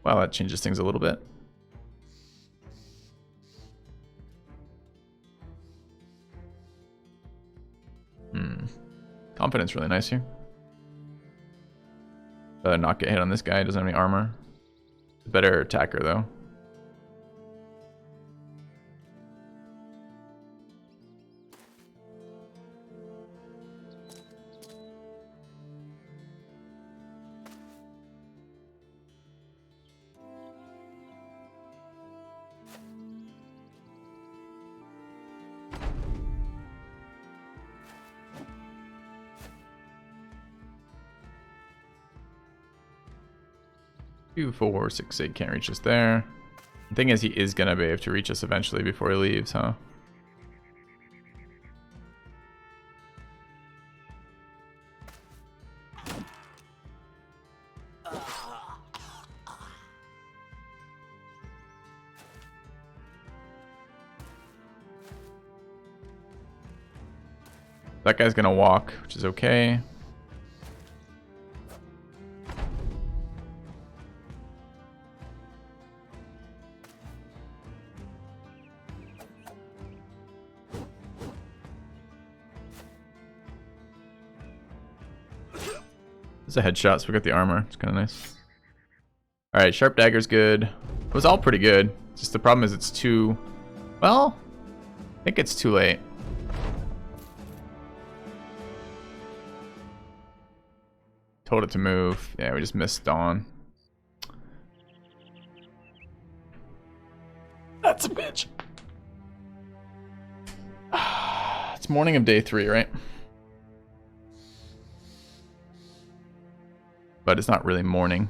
Well, that changes things a little bit. Confidence really nice here. Not get hit on this guy, doesn't have any armor. Better attacker though. 2, 4, 6, 8 can't reach us there. The thing is, he is gonna be able to reach us eventually before he leaves, huh? That guy's gonna walk, which is okay. It's a headshot, so we got the armor. It's kind of nice. Alright, sharp dagger's good. It was all pretty good. Just the problem is it's too... Well, I think it's too late. Told it to move. Yeah, we just missed dawn. That's a bitch. It's morning of day 3, right? But it's not really morning.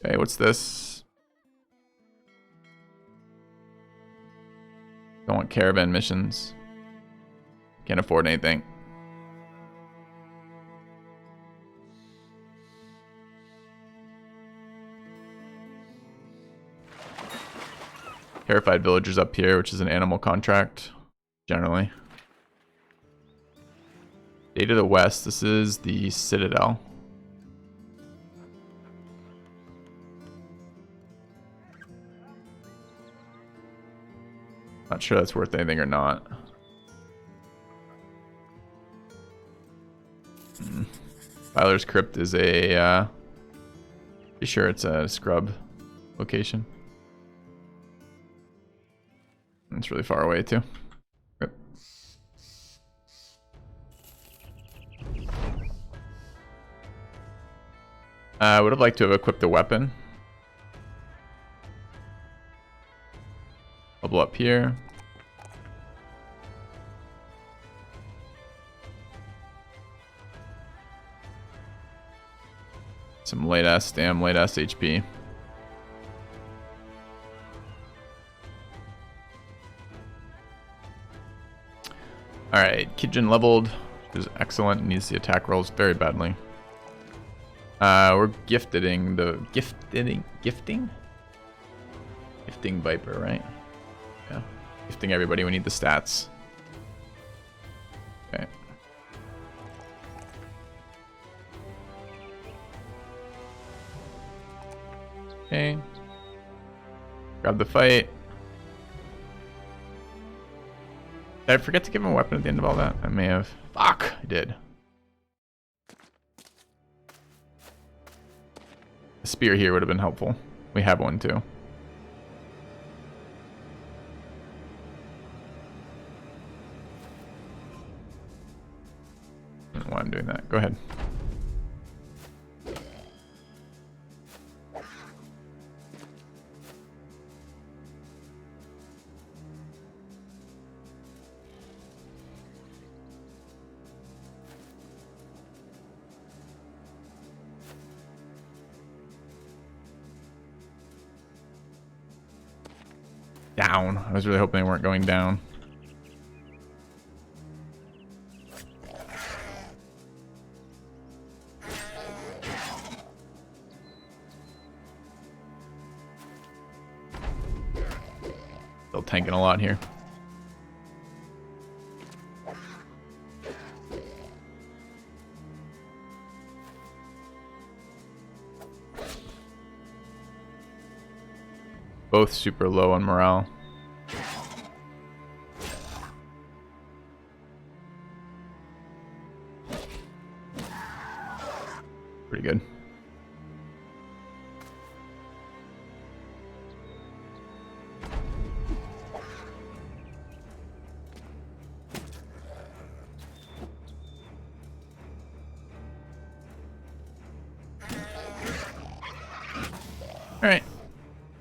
Okay, what's this? Don't want caravan missions. Can't afford anything. Terrified villagers up here, which is an animal contract, generally. Day to the west, this is the Citadel. Not sure that's worth anything or not. Filer's Crypt is a, pretty sure it's a scrub location. It's really far away too. Rip. I would have liked to have equipped a weapon. Bubble up here. Some late ass stam, late ass HP. Alright, Kijin leveled, which is excellent. Needs the attack rolls very badly. We're gifting the gifting Viper, right? Yeah. Gifting everybody, we need the stats. Okay. Okay. Grab the fight. Did I forget to give him a weapon at the end of all that? I may have. Fuck, I did. A spear here would have been helpful. We have one too. I don't know why I'm doing that. Go ahead. Down. I was really hoping they weren't going down. Still tanking a lot here. Both super low on morale. Pretty good. All right.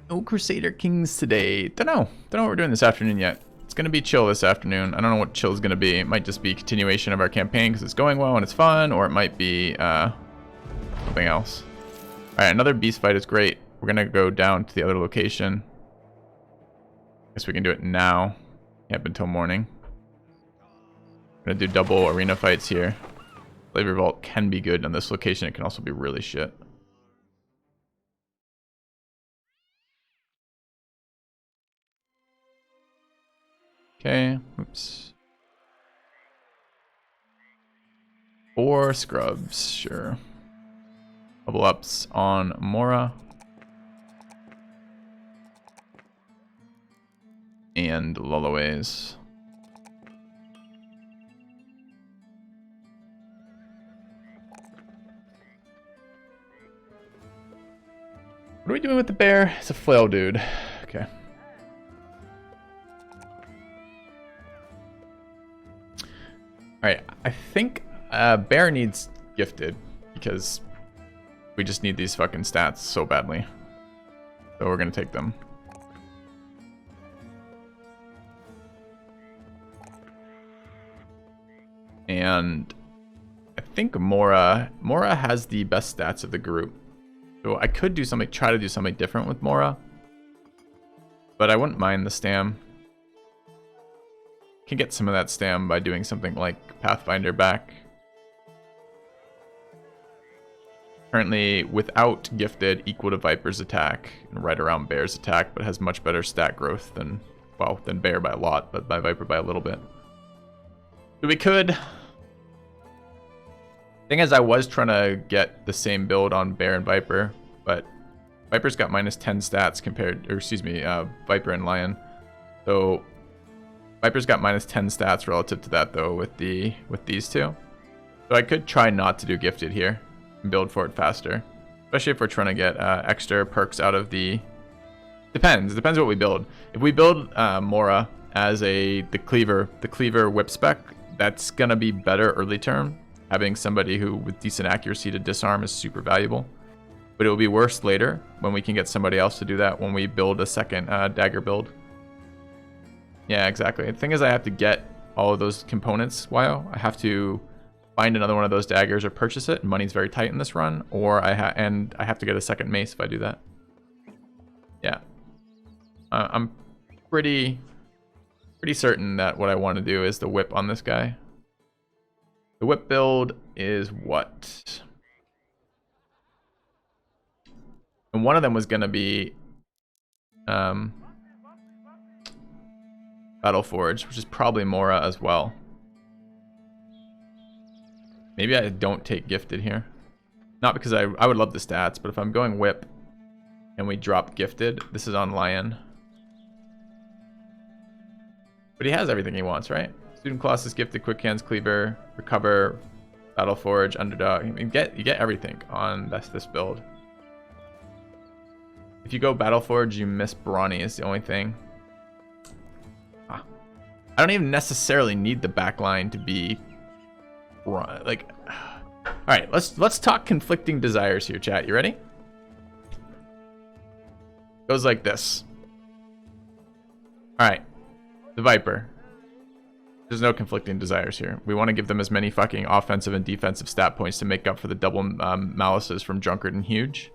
No Crusader Kings today. Don't know what we're doing this afternoon yet. It's gonna be chill this afternoon. I don't know what chill is gonna be. It might just be continuation of our campaign because it's going well and it's fun, or it might be something else. Alright, another beast fight is great. We're gonna go down to the other location. Guess we can do it now. Yep, until morning. We're gonna do double arena fights here. Flavor Vault can be good on this location. It can also be really shit. Okay, oops. 4 scrubs, sure. Level ups on Mora. And Lullaways. What are we doing with the bear? It's a flail dude. Okay. Alright, I think bear needs gifted because we just need these fucking stats so badly. So we're gonna take them. And I think Mora has the best stats of the group. So I could do something, try to do something different with Mora. But I wouldn't mind the stam. Can get some of that stam by doing something like Pathfinder back. Currently, without gifted, equal to Viper's attack, and right around Bear's attack, but has much better stat growth than, well, than Bear by a lot, but by Viper by a little bit. So we could. Thing is, I was trying to get the same build on Bear and Viper, but Viper's got -10 stats compared, or excuse me, Viper and Lion. So Viper's got -10 stats relative to that though with these two. So I could try not to do gifted here and build for it faster, especially if we're trying to get extra perks out of the. Depends what we build. If we build Mora as the cleaver whip spec, that's gonna be better early term. Having somebody who with decent accuracy to disarm is super valuable. But it will be worse later when we can get somebody else to do that when we build a second dagger build. Yeah, exactly. The thing is, I have to get all of those components. Wow, I have to find another one of those daggers or purchase it. Money's very tight in this run, or I have to get a second mace if I do that. Yeah, I'm pretty certain that what I want to do is the whip on this guy. The whip build is what? And one of them was going to be Battleforge, which is probably Mora as well. Maybe I don't take gifted here. Not because I would love the stats, but if I'm going whip and we drop gifted, this is on Lion. But he has everything he wants, right? Student Colossus, gifted, quick hands, cleaver, recover, Battleforge, underdog. You get everything on this build. If you go Battleforge, you miss Brawny is the only thing. I don't even necessarily need the backline to be like. All right, let's talk conflicting desires here, chat. You ready? Goes like this. All right, the Viper. There's no conflicting desires here. We want to give them as many fucking offensive and defensive stat points to make up for the double malices from Drunkard and Huge.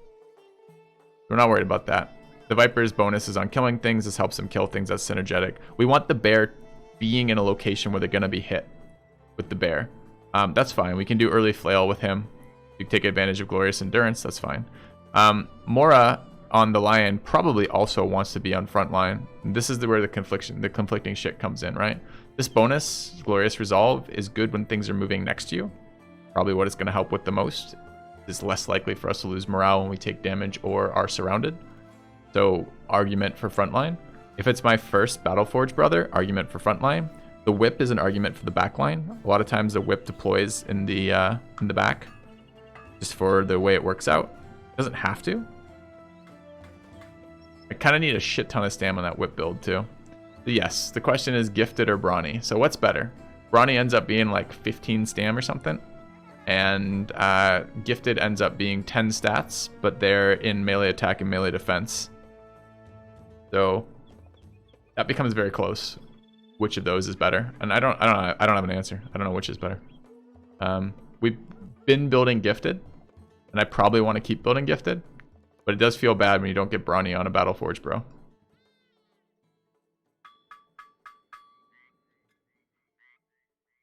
We're not worried about that. The Viper's bonus is on killing things. This helps them kill things. That's synergetic. We want the bear being in a location where they're going to be hit with the bear. That's fine. We can do early flail with him. You take advantage of Glorious Endurance. That's fine. Mora on the Lion probably also wants to be on front line. And this is where the conflicting shit comes in, right? This bonus, Glorious Resolve, is good when things are moving next to you. Probably what it's going to help with the most. It's less likely for us to lose morale when we take damage or are surrounded. So, argument for frontline. If it's my first Battleforge brother, argument for frontline. The whip is an argument for the backline. A lot of times the whip deploys in the back, just for the way it works out. It doesn't have to. I kind of need a shit ton of stam on that whip build too. So yes, the question is gifted or brawny. So what's better? Brawny ends up being like 15 stam or something, and gifted ends up being 10 stats, but they're in melee attack and melee defense. So that becomes very close. Which of those is better? And I don't have an answer. I don't know which is better. We've been building gifted, and I probably want to keep building gifted But it does feel bad when you don't get Brawny on a Battleforge, bro. I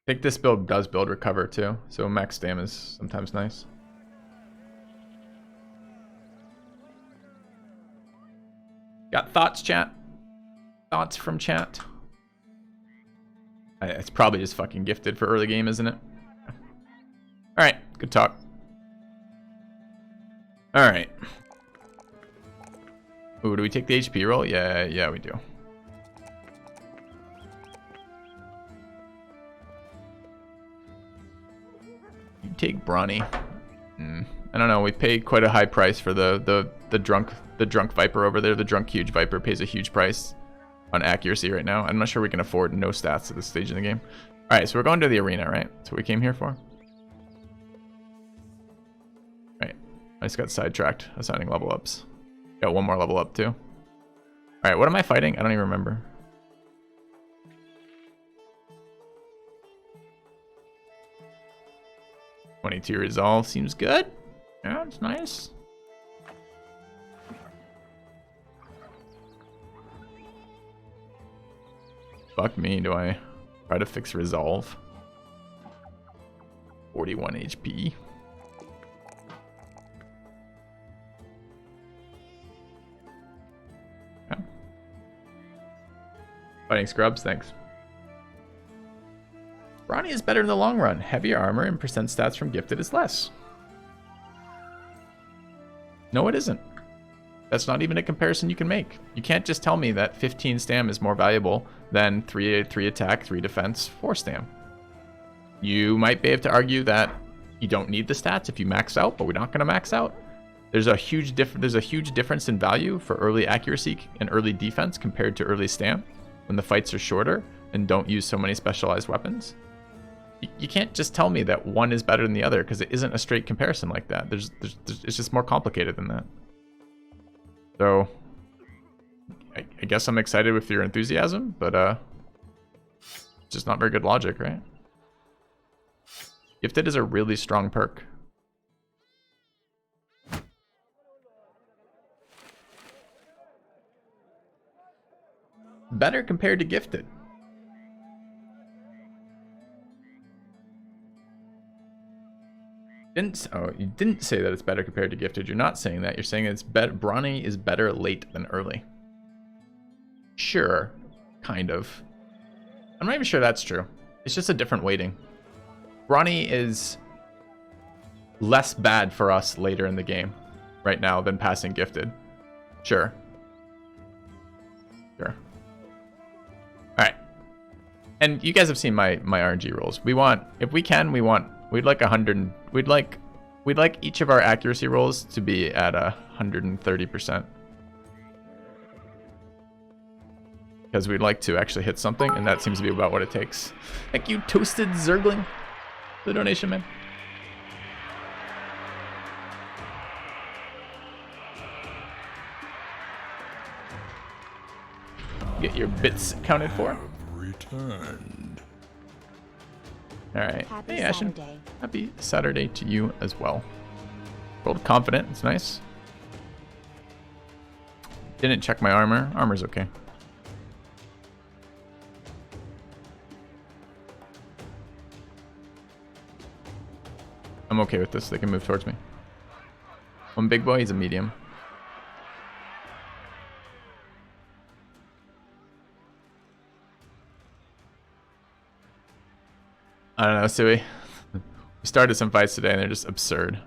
think this build does build recover too, so max stam is sometimes nice. Got thoughts, chat? Thoughts from chat? It's probably just fucking gifted for early game, isn't it? Alright, good talk. Alright. Ooh, do we take the HP roll? Yeah, we do. You take Brawny. I don't know, we pay quite a high price for the drunk Viper over there. The drunk huge Viper pays a huge price on accuracy right now. I'm not sure we can afford no stats at this stage in the game. Alright, so we're going to the arena, right? That's what we came here for. Right. I just got sidetracked assigning level ups. Got one more level up too. Alright, what am I fighting? I don't even remember. $22 resolve seems good. Yeah, it's nice. Fuck me, do I try to fix resolve? 41 HP. Okay. Fighting scrubs, thanks. Brawny is better in the long run. Heavier armor and percent stats from gifted is less. No, it isn't. That's not even a comparison you can make. You can't just tell me that 15 stam is more valuable than 3 attack, 3 defense, 4 stam. You might be able to argue that you don't need the stats if you max out, but we're not going to max out. There's a huge difference in value for early accuracy and early defense compared to early stam when the fights are shorter and don't use so many specialized weapons. You can't just tell me that one is better than the other because it isn't a straight comparison like that. It's just more complicated than that. So, I guess I'm excited with your enthusiasm, but it's just not very good logic, right? Gifted is a really strong perk. Better compared to gifted. You didn't say that it's better compared to gifted. You're not saying that. You're saying it's better. Brawny is better late than early. Sure, kind of. I'm not even sure that's true. It's just a different weighting. Brawny is less bad for us later in the game right now than passing gifted. Sure. Sure. All right. And you guys have seen my RNG rolls. We want, if we can, we'd like 100. We'd like each of our accuracy rolls to be at 130%. Because we'd like to actually hit something, and that seems to be about what it takes. Thank you, Toasted Zergling, for the donation, man. Get your bits accounted for. Returned. All right. Happy Hey, Ashen. Saturday. Happy Saturday to you as well. Rolled confident. It's nice. Didn't check my armor. Armor's okay. I'm okay with this. They can move towards me. One big boy. He's a medium. I don't know, Sui. We started some fights today and they're just absurd.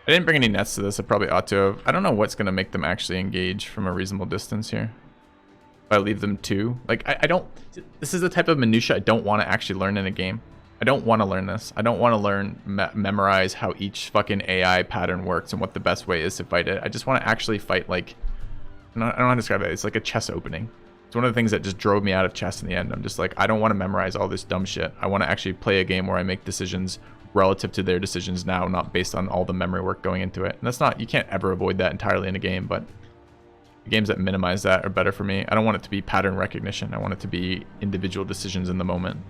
I didn't bring any nets to this. I probably ought to have. I don't know what's going to make them actually engage from a reasonable distance here. If I leave them two. Like, I don't... This is the type of minutia I don't want to actually learn in a game. I don't want to learn this. I don't want to learn, memorize how each fucking AI pattern works and what the best way is to fight it. I just want to actually fight like... I don't know how to describe it. It's like a chess opening. It's one of the things that just drove me out of chess in the end. I'm just like, I don't want to memorize all this dumb shit. I want to actually play a game where I make decisions relative to their decisions now, not based on all the memory work going into it. And that's not... You can't ever avoid that entirely in a game, but... The games that minimize that are better for me. I don't want it to be pattern recognition. I want it to be individual decisions in the moment.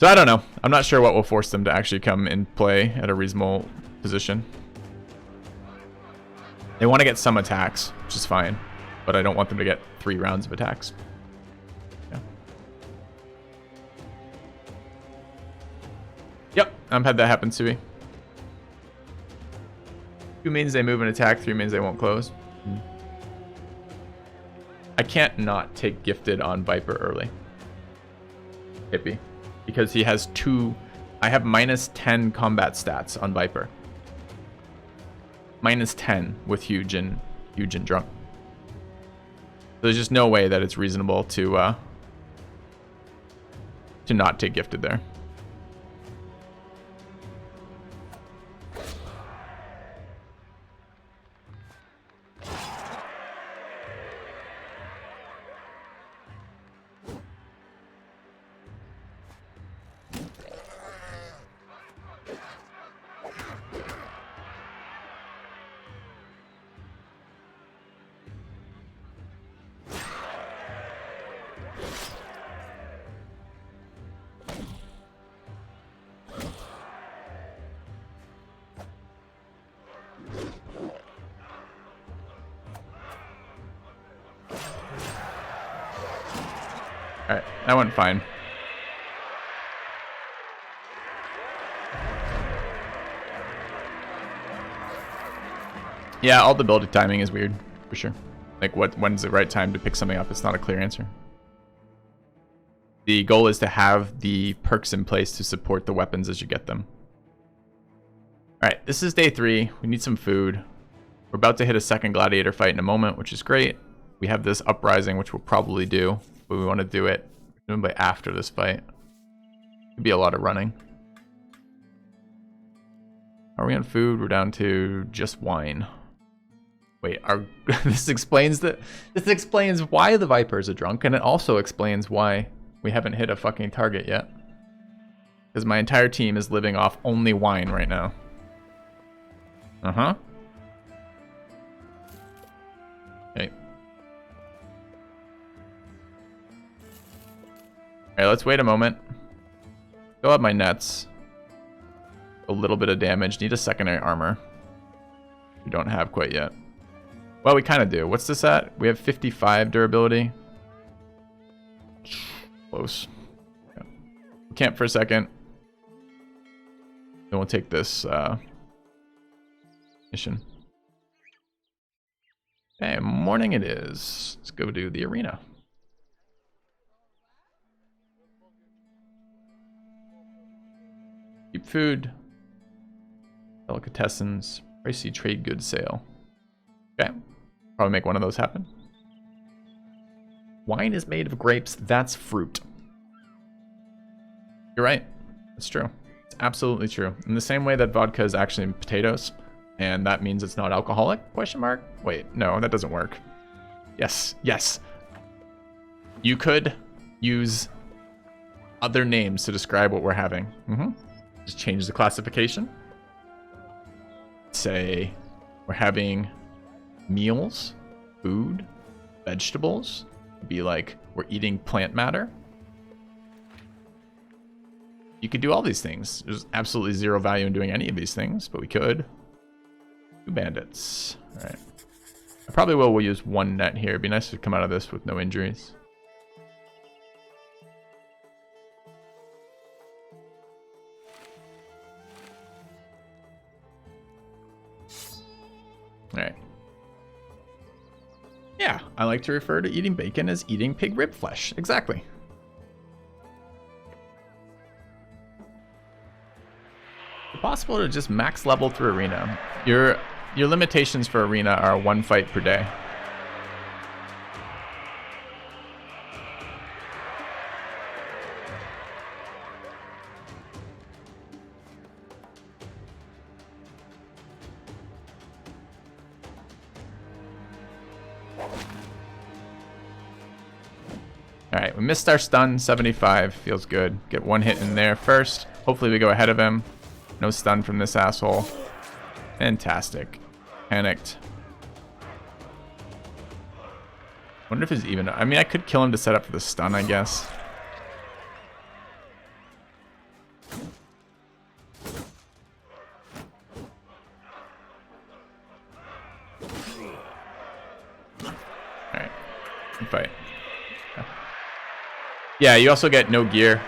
So I don't know. I'm not sure what will force them to actually come and play at a reasonable position. They want to get some attacks, which is fine. But I don't want them to get 3 rounds of attacks. Yeah. Yep, I've had that happen, Sui. 2 means they move and attack, 3 means they won't close. I can't not take gifted on Viper early. Hippie. Because he has 2... I have minus 10 combat stats on Viper. Minus 10 with huge and drunk. There's just no way that it's reasonable to not take gifted there. Alright, that went fine. Yeah, all the build timing is weird, for sure. Like, when's the right time to pick something up? It's not a clear answer. The goal is to have the perks in place to support the weapons as you get them. Alright, this is day 3. We need some food. We're about to hit a second gladiator fight in a moment, which is great. We have this uprising, which we'll probably do. But we want to do it presumably after this fight. Could be a lot of running. Are we on food? We're down to just wine. Wait, this explains why the Vipers are drunk, and it also explains why we haven't hit a fucking target yet. Because my entire team is living off only wine right now. Uh-huh. Okay. Alright, let's wait a moment. Fill up my nets. A little bit of damage. Need a secondary armor. We don't have quite yet. Well, we kind of do. What's this at? We have 55 durability. Close. Yeah. Camp for a second. Then we'll take this mission. Okay, morning it is. Let's go do the arena. Keep food. Delicatessens. Pricey trade goods sale. Okay. Probably make one of those happen. Wine is made of grapes. That's fruit. You're right. That's true. It's absolutely true. In the same way that vodka is actually potatoes, and that means it's not alcoholic? Question mark? Wait, no, that doesn't work. Yes, yes. You could use other names to describe what we're having. Just change the classification. Say we're having meals, food, vegetables. Be like we're eating plant matter. You could do all these things. There's absolutely zero value in doing any of these things, but we could. 2 bandits. All right. I probably will use 1 net here. It'd be nice to come out of this with no injuries. All right. Yeah, I like to refer to eating bacon as eating pig rib flesh. Exactly. Is it possible to just max level through arena? Your limitations for arena are 1 fight per day. Alright, we missed our stun, 75. Feels good. Get 1 hit in there first. Hopefully we go ahead of him. No stun from this asshole. Fantastic. Panicked. Wonder if he's even. I mean, I could kill him to set up for the stun, I guess. Alright. Good fight. Yeah, you also get no gear.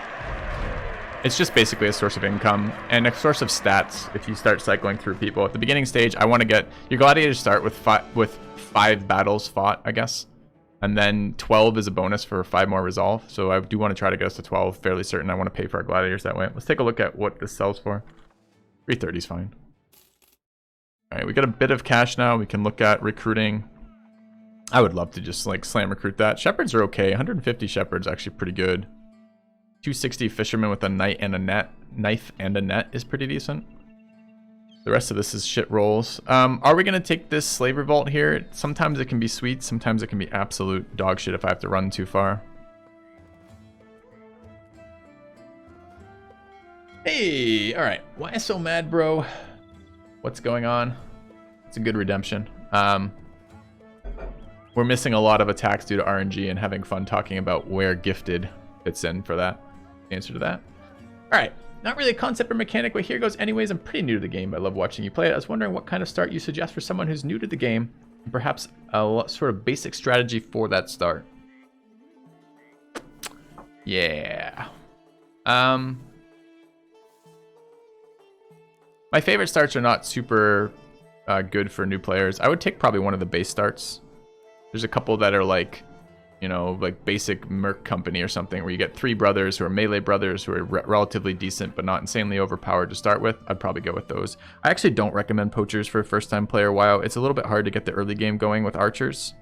It's just basically a source of income and a source of stats if you start cycling through people. At the beginning stage, I want to get... Your gladiators start with five battles fought, I guess. And then 12 is a bonus for 5 more resolve. So I do want to try to get us to 12. Fairly certain I want to pay for our gladiators that way. Let's take a look at what this sells for. 330 is fine. Alright, we got a bit of cash now. We can look at recruiting. I would love to just like slam recruit that. Shepherds are okay. 150 shepherds actually pretty good. 260 fishermen with a knife and a net is pretty decent. The rest of this is shit rolls. Are we gonna take this slave revolt here? Sometimes it can be sweet, sometimes it can be absolute dog shit if I have to run too far. Hey, all right. Why so mad, bro? What's going on? It's a good redemption. We're missing a lot of attacks due to RNG and having fun talking about where gifted fits in for that. Answer to that. All right. Not really a concept or mechanic, but here goes anyways. I'm pretty new to the game, but I love watching you play it. I was wondering what kind of start you suggest for someone who's new to the game, and perhaps a sort of basic strategy for that start. Yeah. My favorite starts are not super good for new players. I would take probably one of the base starts. There's a couple that are like, you know, like basic merc company or something where you get 3 brothers who are melee brothers who are relatively decent but not insanely overpowered to start with. I'd probably go with those. I actually don't recommend poachers for a first time player. WoW, it's a little bit hard to get the early game going with archers.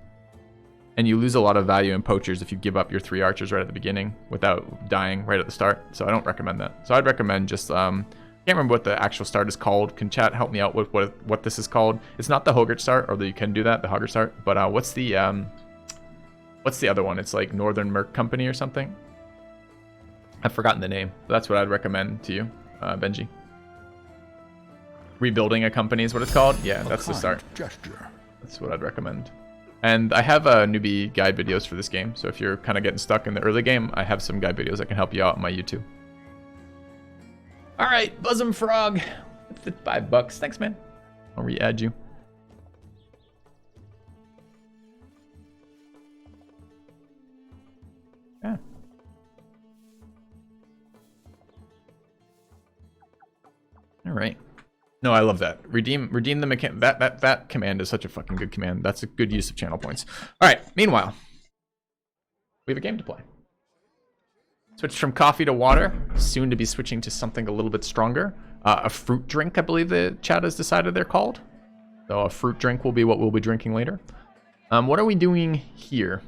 And you lose a lot of value in poachers if you give up your 3 archers right at the beginning without dying right at the start. So I don't recommend that. So I'd recommend just, can't remember what the actual start is called. Can chat help me out with what this is called? It's not the Hogart start, although you can do that, the Hogart start. But what's the other one? It's like Northern Merc Company or something. I've forgotten the name. But that's what I'd recommend to you, Benji. Rebuilding a company is what it's called. Yeah, that's the start. Gesture. That's what I'd recommend. And I have newbie guide videos for this game. So if you're kind of getting stuck in the early game, I have some guide videos that can help you out on my YouTube. All right, Bosom Frog. That's $5. Thanks, man. I'll re-add you. Yeah. All right. No, I love that. Redeem the mechanic. That command is such a fucking good command. That's a good use of channel points. All right. Meanwhile, we have a game to play. Switched from coffee to water. Soon to be switching to something a little bit stronger. A fruit drink, I believe the chat has decided they're called. So a fruit drink will be what we'll be drinking later. What are we doing here?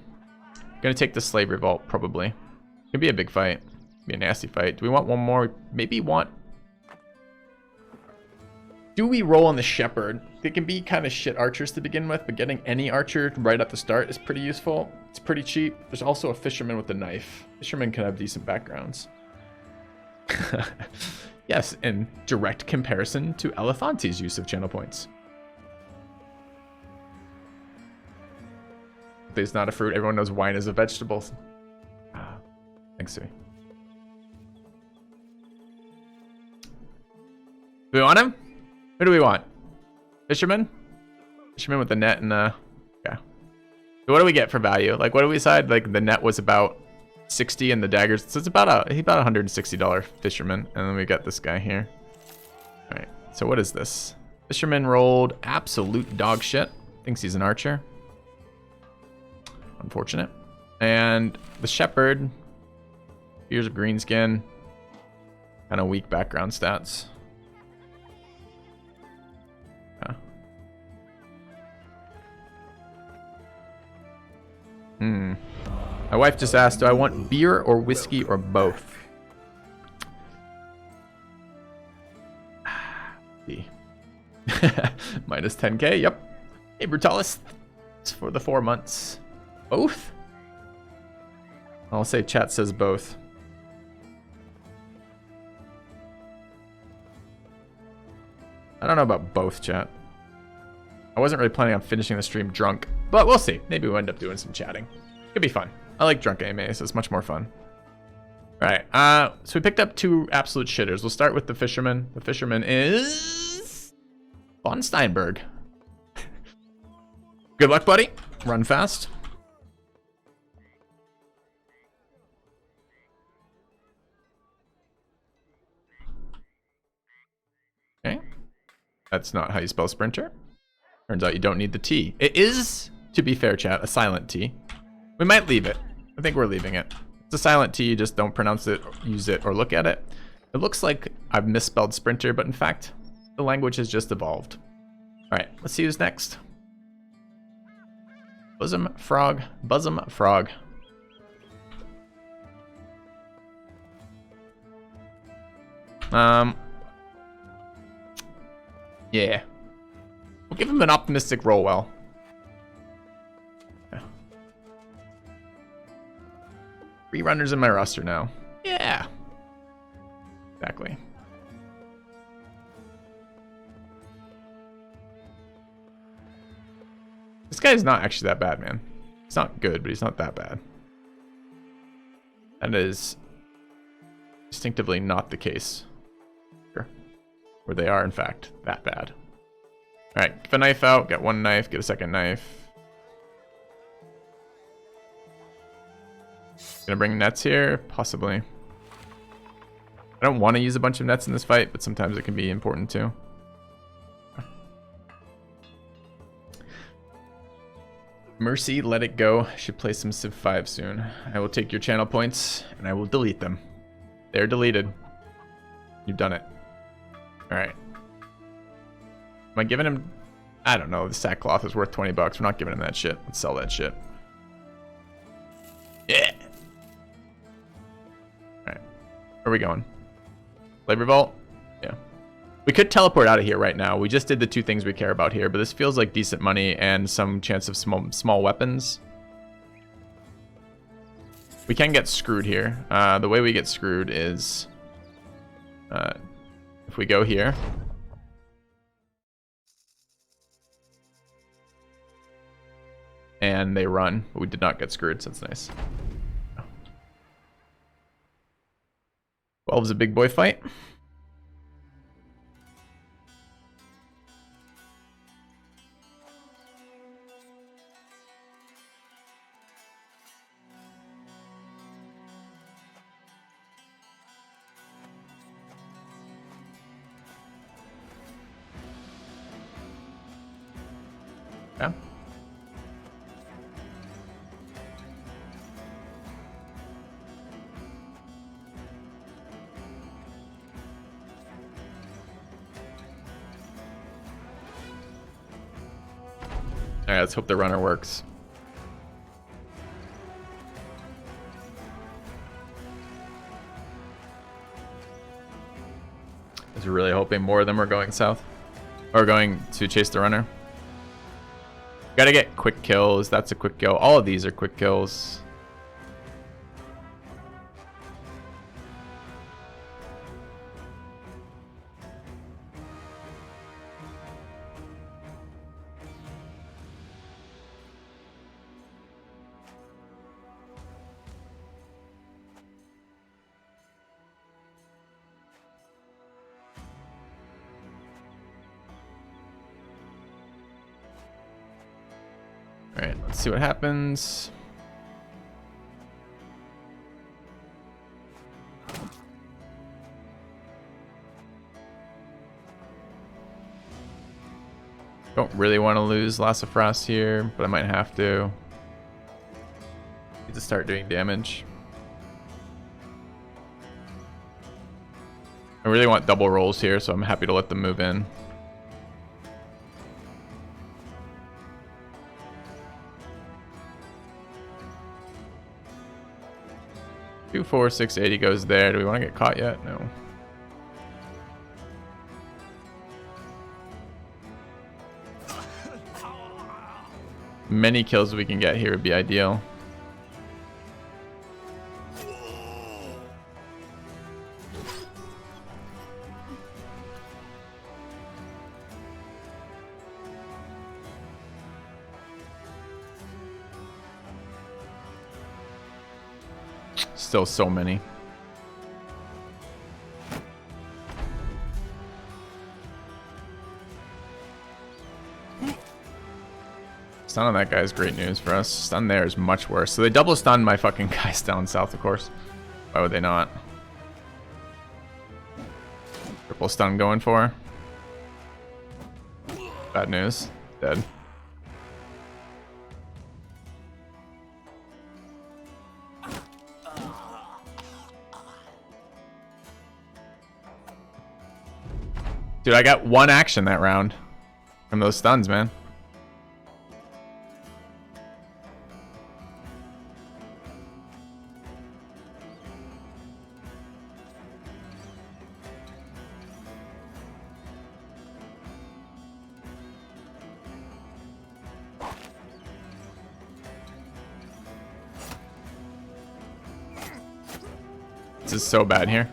Gonna take the slave revolt, probably. Could be a big fight. Be a nasty fight. Do we want one more? Maybe want... Do we roll on the shepherd? They can be kind of shit archers to begin with, but getting any archer right at the start is pretty useful. It's pretty cheap. There's also a fisherman with a knife. Fishermen can have decent backgrounds. Yes, in direct comparison to Elephante's use of channel points. It's not a fruit. Everyone knows wine is a vegetable. Thanks, Sui. Do we want him? Who do we want? Fisherman? Fisherman with the net and yeah. So what do we get for value? Like, what do we decide? Like, the net was about 60 and the daggers. So it's about $160 fisherman. And then we got this guy here. All right. So what is this? Fisherman rolled absolute dog shit. Thinks he's an archer. Unfortunate. And the shepherd. Here's a green skin. Kind of weak background stats. My wife just asked, do I want beer or whiskey or both? Minus 10k, yep. Hey, Brutalis. It's for the 4 months. Both? I'll say chat says both. I don't know about both, chat. I wasn't really planning on finishing the stream drunk, but we'll see. Maybe we'll end up doing some chatting. Could be fun. I like drunk AMAs. It's much more fun. All right. So we picked up 2 absolute shitters. We'll start with the fisherman. The fisherman is Von Steinberg. Good luck, buddy. Run fast. Okay. That's not how you spell sprinter. Turns out you don't need the T. It is, to be fair, chat, a silent T. We might leave it. I think we're leaving it. It's a silent T, you just don't pronounce it, use it, or look at it. It looks like I've misspelled sprinter, but in fact, the language has just evolved. All right, let's see who's next. Bosom frog, bosom frog. Yeah. We'll give him an optimistic roll well. Yeah. 3 runners in my roster now. Yeah. Exactly. This guy is not actually that bad, man. He's not good, but he's not that bad. That is distinctively not the case here, where they are, in fact, that bad. All right, give a knife out, get 1 knife, get a 2nd knife. Gonna bring nets here, possibly. I don't want to use a bunch of nets in this fight, but sometimes it can be important too. Mercy, let it go. Should play some Civ 5 soon. I will take your channel points and I will delete them. They're deleted. You've done it. All right. Am I giving him? I don't know. The sackcloth is worth 20 bucks. We're not giving him that shit. Let's sell that shit. Yeah. All right. Where are we going? Labor Vault? Yeah. We could teleport out of here right now. We just did the 2 things we care about here, but this feels like decent money and some chance of small weapons. We can get screwed here. The way we get screwed is if we go here. And they run, but we did not get screwed, so that's nice. 12 is a big boy fight. Yeah. All right, let's hope the runner works. I was really hoping more of them were going south. Or going to chase the runner. Gotta get quick kills. That's a quick kill. All of these are quick kills. All right, let's see what happens. Don't really want to lose Lassafras here, but I might have to. Need to start doing damage. I really want double rolls here, so I'm happy to let them move in. 24680 goes there. Do we want to get caught yet? No. Many kills we can get here would be ideal. Still so many. Stun on that guy is great news for us. Stun there is much worse. So they double stunned my fucking guys down south, of course. Why would they not? Triple stun going for. Bad news. Dead. Dude, I got one action that round from those stuns, man. This is so bad here.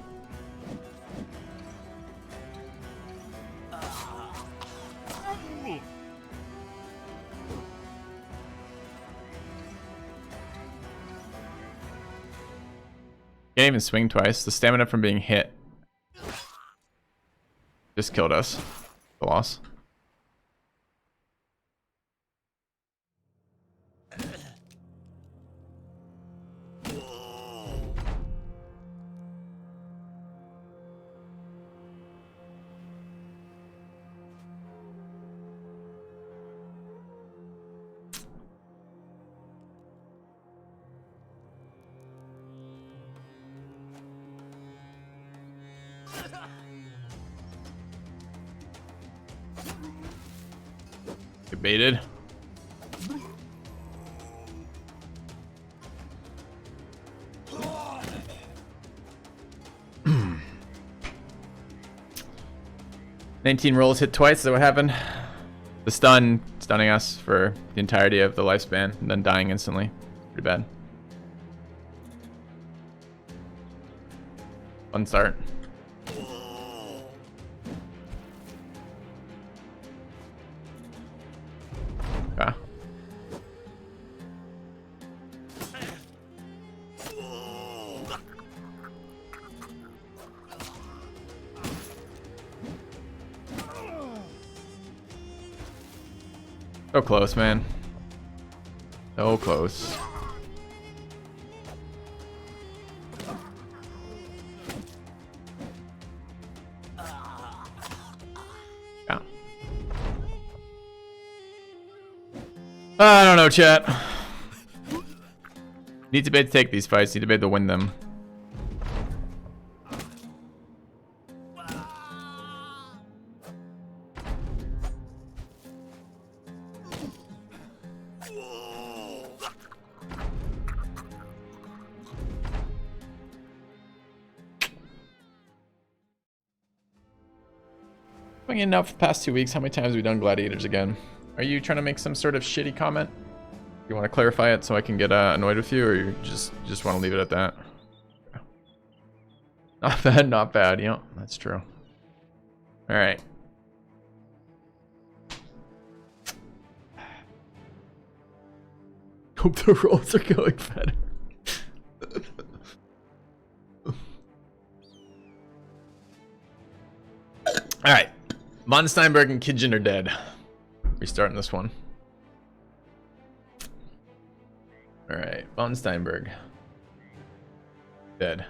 Can't even swing twice. The stamina from being hit just killed us. The loss. Baited. "19 rolls hit twice." Is that what happened? The stunning us for the entirety of the lifespan, and then dying instantly. Pretty bad. Fun start. Okay. So close, man. So close. Yeah. I don't know, chat. Need to be able to take these fights. Need to be able to win them. Enough the past 2 weeks. How many times have we done gladiators again? Are you trying to make some sort of shitty comment? You want to clarify it so I can get annoyed with you, or you just want to leave it at that? Not bad, not bad. Yeah, that's true. All right. Hope the rolls are going better. All right. Von Steinberg and Kidgen are dead. Restarting this one. Alright, Von Steinberg. Dead.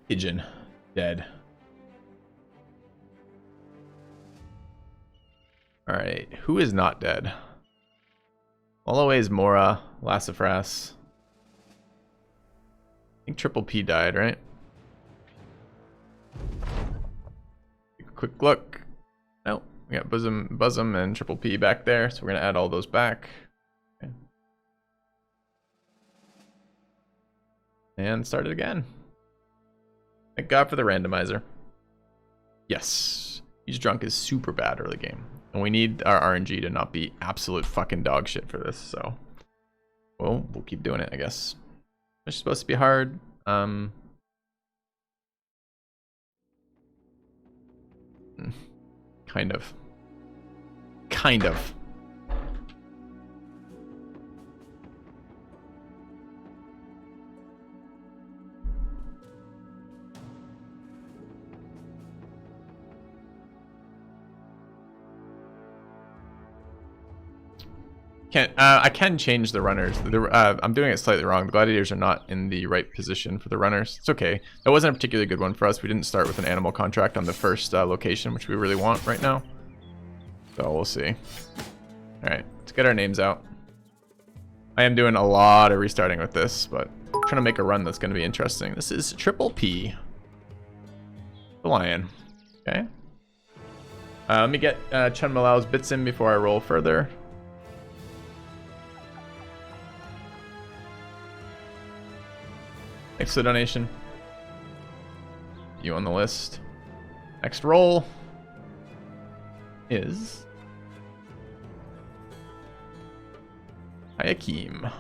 Kidgen. Dead. Alright, who is not dead? Always Mora, Lassafras. I think Triple P died, right? Quick look. No, we got Bosom and Triple P back there, so we're gonna add all those back. Okay. And start it again. Thank God for the randomizer. Yes, He's Drunk is super bad early game, and we need our RNG to not be absolute fucking dog shit for this. So, well, we'll keep doing it, I guess. It's supposed to be hard. Kind of. I can change the runners. I'm doing it slightly wrong. The gladiators are not in the right position for the runners. It's okay. That wasn't a particularly good one for us. We didn't start with an animal contract on the first location, which we really want right now. So we'll see. All right, let's get our names out. I am doing a lot of restarting with this, but I'm trying to make a run that's going to be interesting. This is Triple P. The lion. Okay. Let me get Chun Malao's bits in before I roll further. Thanks for the donation. You on the list. Next roll is Hayakim.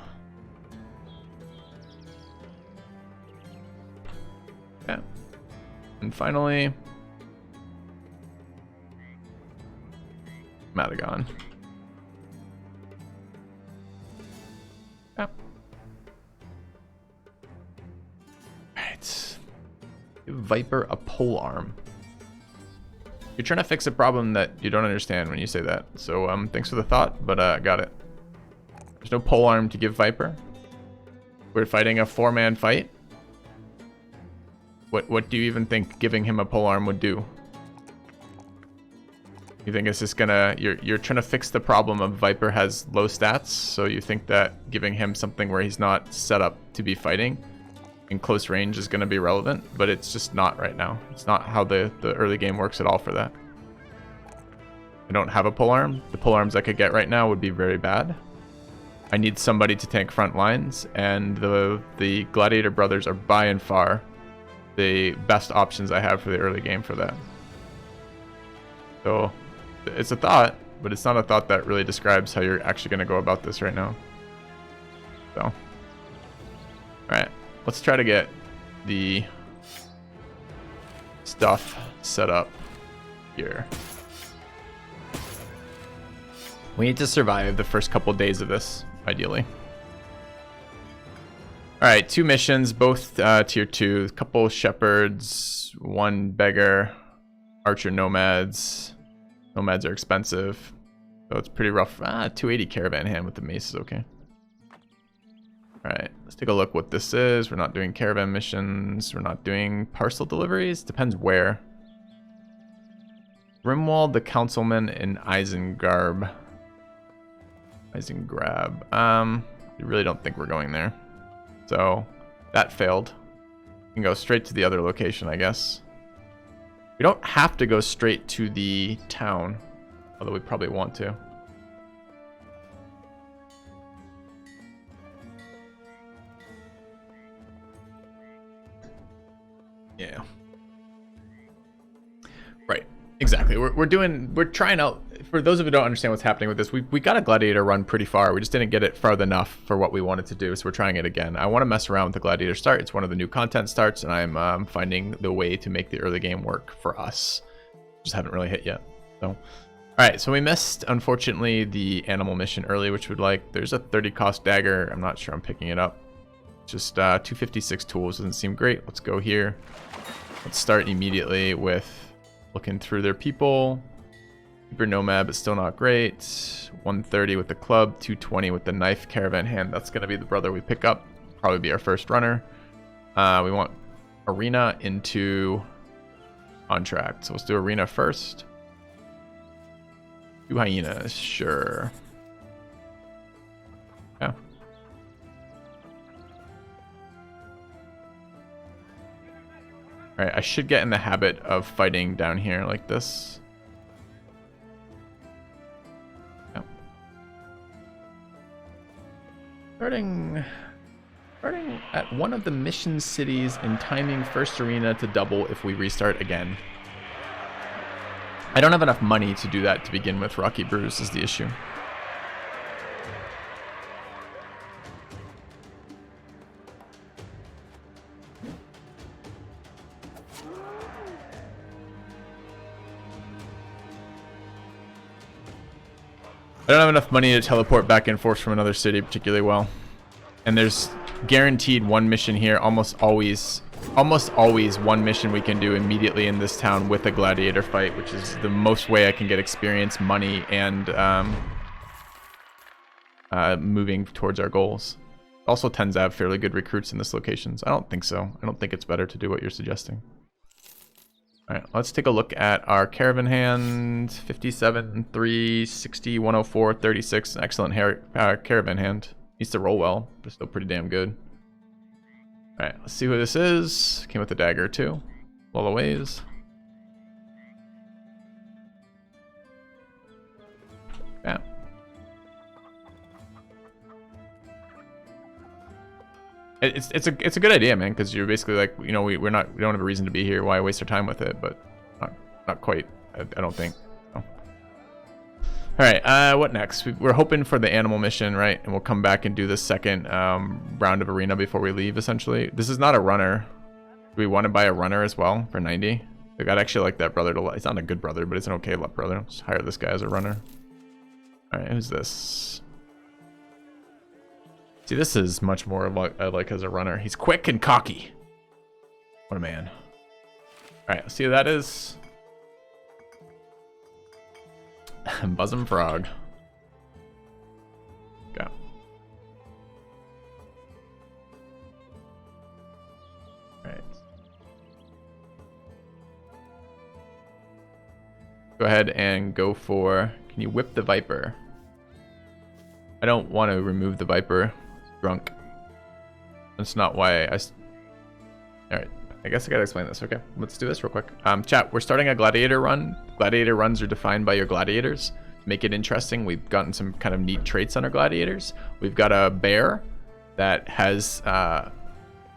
Yeah. And finally, Madagon. Yeah. Alright. Give Viper a pole arm. You're trying to fix a problem that you don't understand when you say that. So thanks for the thought, but got it. There's no pole arm to give Viper. We're fighting a 4-man fight. What do you even think giving him a pole arm would do? You think it's just gonna... You're trying to fix the problem of Viper has low stats, so you think that giving him something where he's not set up to be fighting in close range is gonna be relevant, but it's just not right now. It's not how the early game works at all for that. I don't have a pole arm. The pole arms I could get right now would be very bad. I need somebody to tank front lines, and the Gladiator brothers are by and far the best options I have for the early game for that. So it's a thought, but it's not a thought that really describes how you're actually going to go about this right now. So, all right, let's try to get the stuff set up here. We need to survive the first couple days of this, ideally. All right, 2 missions, both tier 2. A couple shepherds, 1 beggar, archer nomads. Nomads are expensive, so it's pretty rough. 280 caravan hand with the mace is okay. All right, let's take a look what this is. We're not doing caravan missions. We're not doing parcel deliveries. Depends where. Grimwald, the councilman, and Eisengrab. I really don't think we're going there. So that failed. We can go straight to the other location, I guess. We don't have to go straight to the town, although we probably want to. Yeah. Right. Exactly. We're trying out. For those of you who don't understand what's happening with this, we got a gladiator run pretty far. We just didn't get it far enough for what we wanted to do, so we're trying it again. I want to mess around with the gladiator start. It's one of the new content starts, and I'm finding the way to make the early game work for us. Just haven't really hit yet. So, all right. So we missed, unfortunately, the animal mission early, which would like. There's a 30 cost dagger. I'm not sure I'm picking it up. Just 256 tools doesn't seem great. Let's go here. Let's start immediately with looking through their people. Super Nomad, but still not great. 130 with the club, 220 with the knife, caravan hand. That's going to be the brother we pick up. Probably be our first runner. We want arena into contract. So let's do arena first. 2 hyenas, sure. Yeah. Alright, I should get in the habit of fighting down here like this. Starting at one of the mission cities and timing first arena to double if we restart again. I don't have enough money to do that to begin with. Rocky Bruise is the issue. I don't have enough money to teleport back and forth from another city particularly well. And there's guaranteed one mission here, almost always one mission we can do immediately in this town with a gladiator fight, which is the most way I can get experience, money, and moving towards our goals. Also tends to have fairly good recruits in this locations. I don't think so. I don't think it's better to do what you're suggesting. All right, let's take a look at our caravan hand. 57, 3, 60, 104, 36. Excellent caravan hand. Needs to roll well, but still pretty damn good. All right, let's see who this is. Came with a dagger too. Lola ways. Yeah. It's a good idea, man, because you're basically like, you know, we don't have a reason to be here. Why waste our time with it? But not quite. I don't think. So. All right. What next? We're hoping for the animal mission, right? And we'll come back and do the second round of arena before we leave. Essentially, this is not a runner. Do we want to buy a runner as well for 90? Like, I'd actually like that brother to. He's not a good brother, but it's an okay brother. Let's hire this guy as a runner. All right. Who's this? See, this is much more of what I like as a runner. He's quick and cocky. What a man. All right, let's see who that is. Bosom Frog. Go. All right. Go ahead and go for... Can you whip the Viper? I don't want to remove the Viper. Drunk. That's not why I... Alright, I guess I gotta explain this. Okay, let's do this real quick. Chat, we're starting a gladiator run. Gladiator runs are defined by your gladiators. To make it interesting, we've gotten some kind of neat traits on our gladiators. We've got a bear that has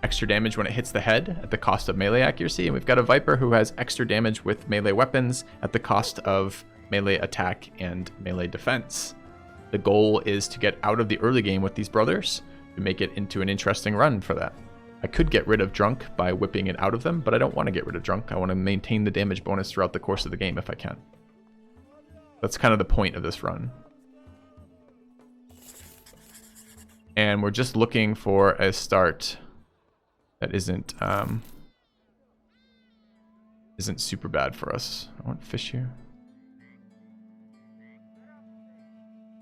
extra damage when it hits the head at the cost of melee accuracy. And we've got a Viper who has extra damage with melee weapons at the cost of melee attack and melee defense. The goal is to get out of the early game with these brothers to make it into an interesting run for that. I could get rid of Drunk by whipping it out of them, but I don't want to get rid of Drunk. I want to maintain the damage bonus throughout the course of the game if I can. That's kind of the point of this run. And we're just looking for a start that isn't super bad for us. I want fish here.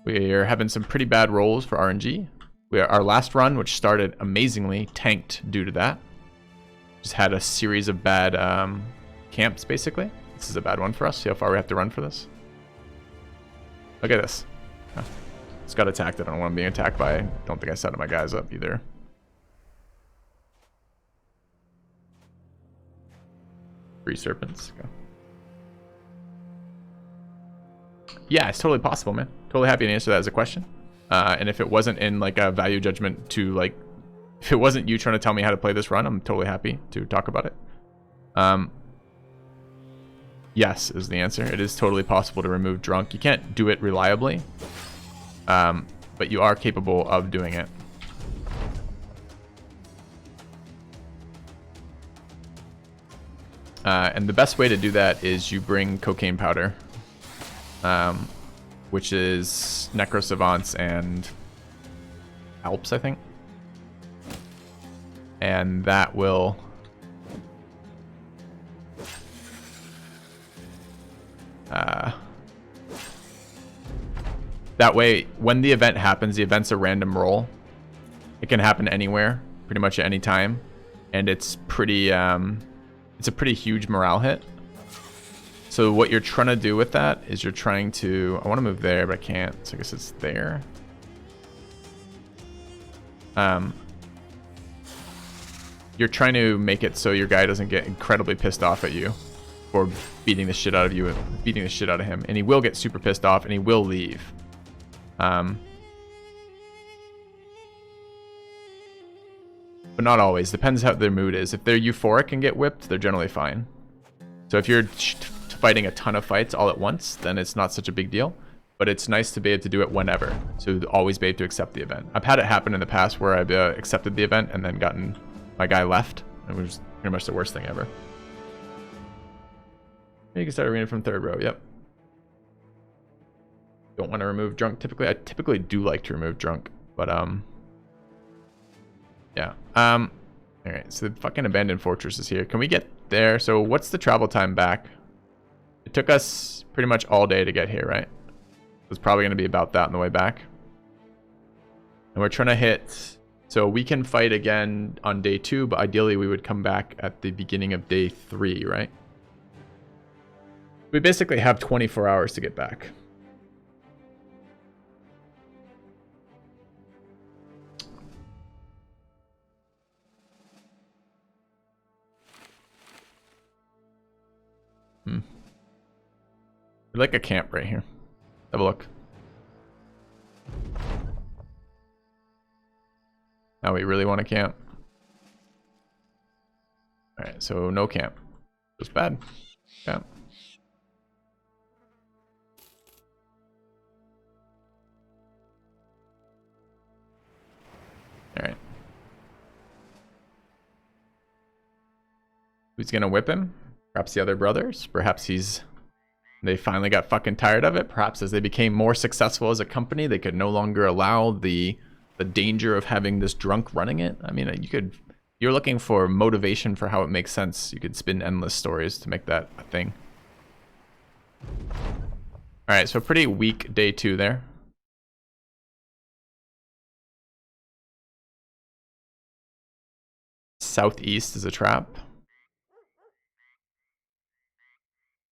We are having some pretty bad rolls for RNG. Our last run, which started amazingly, tanked due to that. Just had a series of bad camps, basically. This is a bad one for us. See how far we have to run for this? Look at this. Oh, it's got attacked. I don't want to be attacked by... I don't think I set my guys up either. Three serpents. Go. Yeah, it's totally possible, man. Totally happy to answer that as a question. And if it wasn't in like a value judgment to like, if it wasn't you trying to tell me how to play this run, I'm totally happy to talk about it. Yes is the answer. It is totally possible to remove Drunk. You can't do it reliably, but you are capable of doing it. And the best way to do that is you bring cocaine powder. Which is Necro Savants and Alps, I think. And that will... that way, when the event happens, the event's a random roll. It can happen anywhere, pretty much at any time. And it's pretty, it's a pretty huge morale hit. So what you're trying to do with that is you're trying to... I want to move there, but I can't. So I guess it's there. You're trying to make it so your guy doesn't get incredibly pissed off at you for beating the shit out of you and beating the shit out of him. And he will get super pissed off and he will leave. But not always. Depends how their mood is. If they're euphoric and get whipped, they're generally fine. So if you're fighting a ton of fights all at once, then it's not such a big deal. But it's nice to be able to do it whenever. So always be able to accept the event. I've had it happen in the past where I've accepted the event and then gotten my guy left. It was pretty much the worst thing ever. You can start arena from third row. Yep. Don't want to remove Drunk typically. I typically do like to remove Drunk, but yeah. All right. So the fucking abandoned fortress is here. Can we get there? So what's the travel time back? It took us pretty much all day to get here, right? It's probably going to be about that on the way back. we're trying to hit. So we can fight again on day 2, but ideally we would come back at the beginning of day 3, right? We basically have 24 hours to get back. We like a camp right here. Have a look. Now we really want to camp. Alright, so no camp. Just bad. Camp. Alright. Who's gonna whip him? Perhaps the other brothers? Perhaps they finally got fucking tired of it. Perhaps as they became more successful as a company, they could no longer allow the danger of having this drunk running it. I mean, you're looking for motivation for how it makes sense. You could spin endless stories to make that a thing. Alright, so pretty weak day 2 there. Southeast is a trap.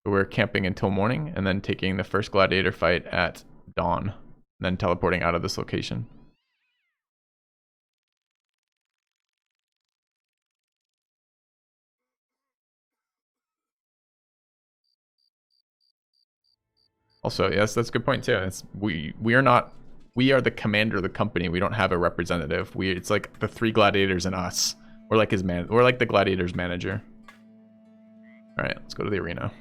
We're camping until morning and then taking the first gladiator fight at dawn, and then teleporting out of this location. Also, yes, that's a good point too. We are the commander of the company. We don't have a representative. It's like the 3 gladiators and us. We're like we're like the gladiator's manager. All right, let's go to the arena.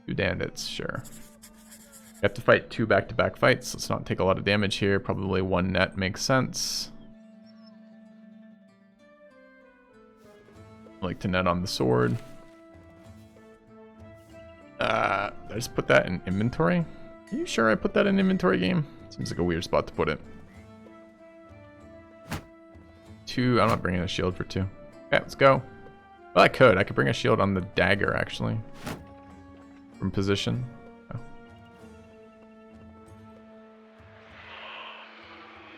2 bandits, sure. You have to fight 2 back-to-back fights. Let's not take a lot of damage here. Probably 1 net makes sense. I like to net on the sword. I just put that in inventory. Are you sure I put that in inventory, game? Seems like a weird spot to put it. 2. I'm not bringing a shield for 2. Okay, let's go. Well, I could bring a shield on the dagger actually. From position. Oh.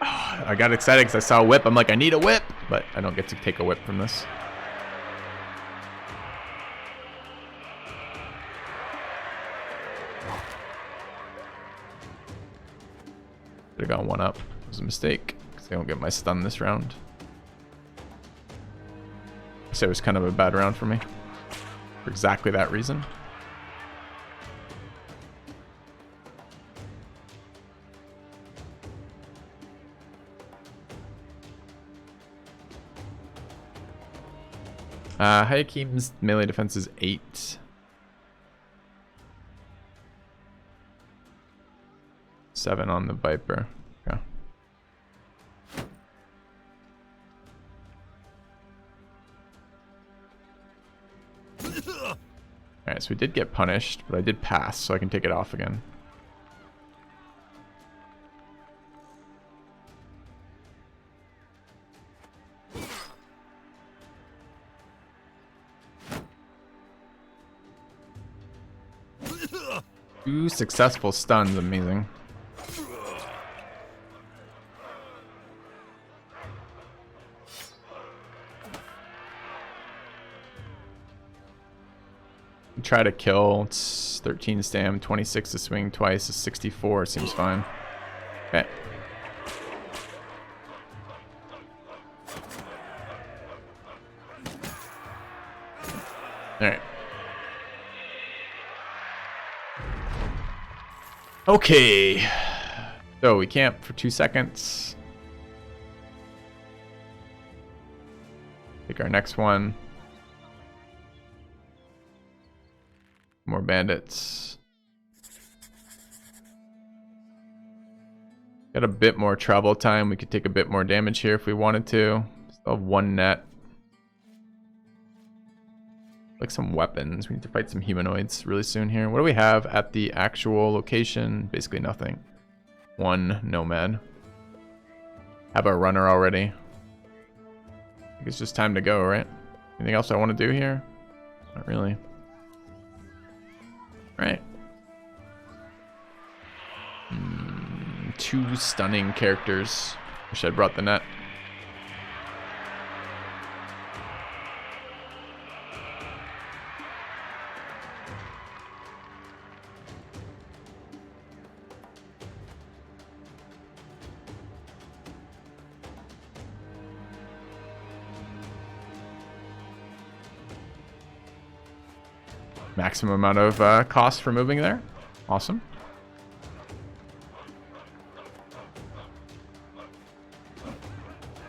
Oh, I got excited because I saw a whip. I'm like, I need a whip, but I don't get to take a whip from this. Could have gone 1 up. It was a mistake because I don't get my stun this round. So it was kind of a bad round for me for exactly that reason. Hayakim's melee defense is 8. 7 on the Viper. Okay. Alright, so we did get punished, but I did pass, so I can take it off again. Two successful stuns, amazing. Try to kill. It's 13 stam, 26 to swing twice is 64. Seems fine. Okay. Alright. Okay. So we camp for 2 seconds. Take our next one. More bandits. Got a bit more travel time. We could take a bit more damage here if we wanted to. Still have 1 net. Like some weapons. We need to fight some humanoids really soon here. What do we have at the actual location? Basically nothing. 1 Nomad. Have a runner already. I think it's just time to go, right? Anything else I want to do here? Not really. Right. 2 stunning characters. Wish I'd brought the net. Maximum amount of cost for moving there. Awesome.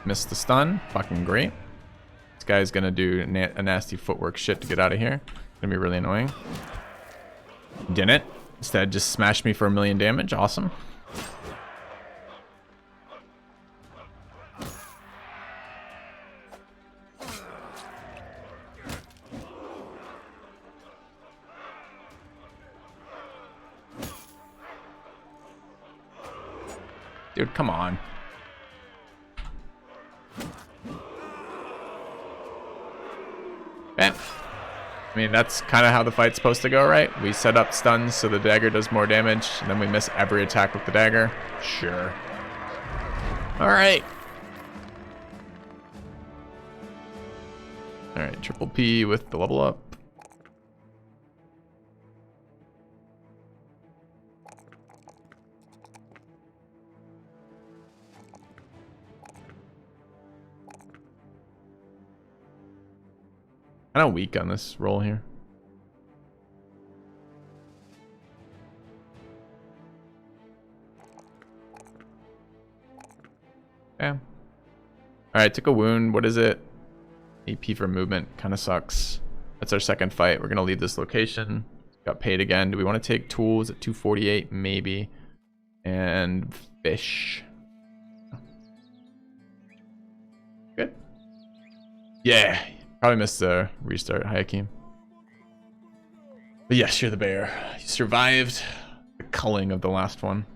Missed the stun. Fucking great. This guy's gonna do a nasty footwork shit to get out of here. Gonna be really annoying. Didn't. Instead, just smashed me for 1,000,000 damage. Awesome. Dude, come on. Man. I mean, that's kind of how the fight's supposed to go, right? We set up stuns so the dagger does more damage, and then we miss every attack with the dagger. Sure. Alright. Alright, triple P with the level up. Kind of weak on this roll here. Yeah. Alright, took a wound. What is it? AP for movement. Kind of sucks. That's our second fight. We're going to leave this location. Got paid again. Do we want to take tools at 248? Maybe. And fish. Good. Yeah. Probably missed the restart. Hi, Hakeem. But yes, you're the bear. You survived the culling of the last one.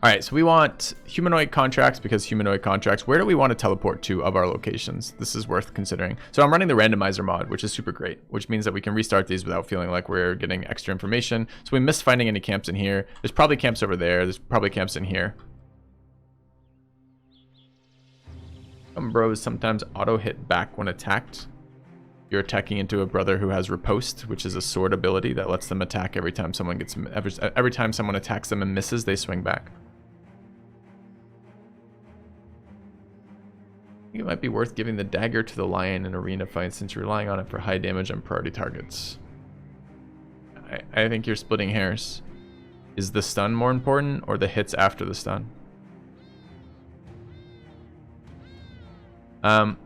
Alright, so we want humanoid contracts because humanoid contracts. Where do we want to teleport to of our locations? This is worth considering. So I'm running the randomizer mod, which is super great, which means that we can restart these without feeling like we're getting extra information. So we missed finding any camps in here. There's probably camps over there. There's probably camps in here. Some bros sometimes auto hit back when attacked. You're attacking into a brother who has riposte, which is a sword ability that lets them attack every time someone gets every time someone attacks them and misses, they swing back. I think it might be worth giving the dagger to the lion in arena fights since you're relying on it for high damage on priority targets. I think you're splitting hairs. Is the stun more important or the hits after the stun? Kind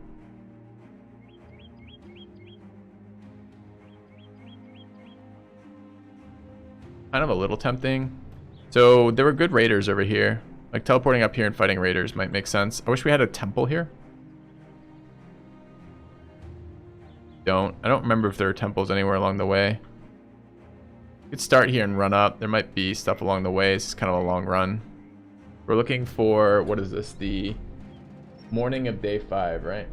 of a little tempting. So there were good raiders over here. Like teleporting up here and fighting raiders might make sense. I wish we had a temple here. I don't remember if there are temples anywhere along the way. We could start here and run up. There might be stuff along the way. It's kind of a long run. We're looking for, what is this? The morning of day 5, right?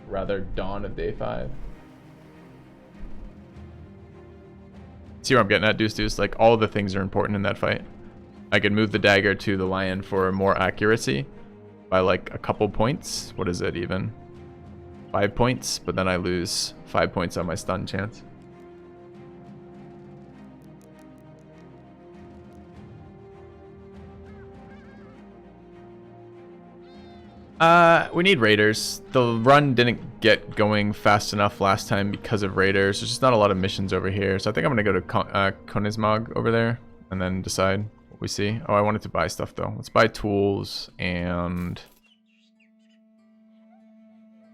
Rather, dawn of day 5. See where I'm getting at, Deuce? Like, all the things are important in that fight. I could move the dagger to the lion for more accuracy by like a couple points. What is it even? 5 points, but then I lose 5 points on my stun chance. We need raiders. The run didn't get going fast enough last time because of raiders. There's just not a lot of missions over here. So I think I'm going to go to Konismog over there and then decide what we see. Oh, I wanted to buy stuff though. Let's buy tools and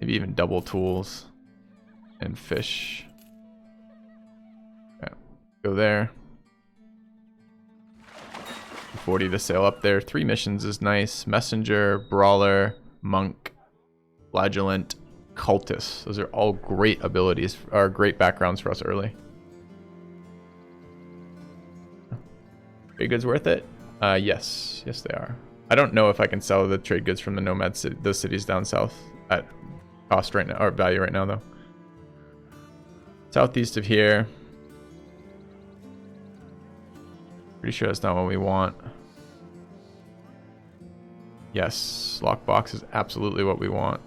maybe even double tools and fish. Okay, go there. 40 to sail up there. 3 missions is nice. Messenger, Brawler, Monk, Flagellant, Cultist. Those are all great abilities, or great backgrounds for us early. Trade goods worth it? Yes. Yes, they are. I don't know if I can sell the trade goods from the Nomad city, those cities down south at cost right now, or value right now, though. Southeast of here. Pretty sure that's not what we want. Yes, lockbox is absolutely what we want.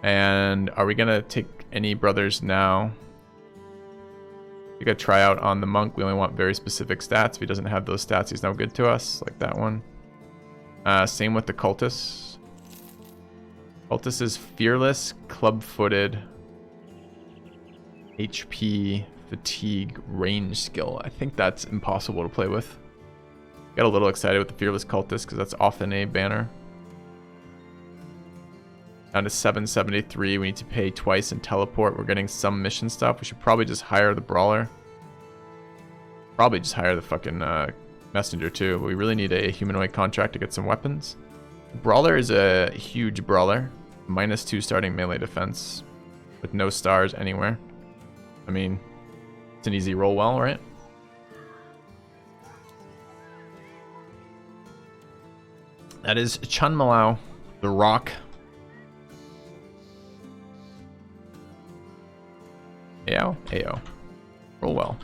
And are we gonna take any brothers now? We got try out on the monk. We only want very specific stats. If he doesn't have those stats, he's no good to us, like that one. Same with the cultist. Cultist is fearless, club-footed, HP, fatigue, range skill. I think that's impossible to play with. Got a little excited with the fearless cultist because that's often a banner. Down to 773. We need to pay twice and teleport. We're getting some mission stuff. We should probably just hire the brawler. Probably just hire the fucking messenger too. But we really need a humanoid contract to get some weapons. Brawler is a huge brawler. -2 starting melee defense with no stars anywhere. I mean, it's an easy roll well, right? That is Chun Malau, the Rock. AO, AO. Roll well.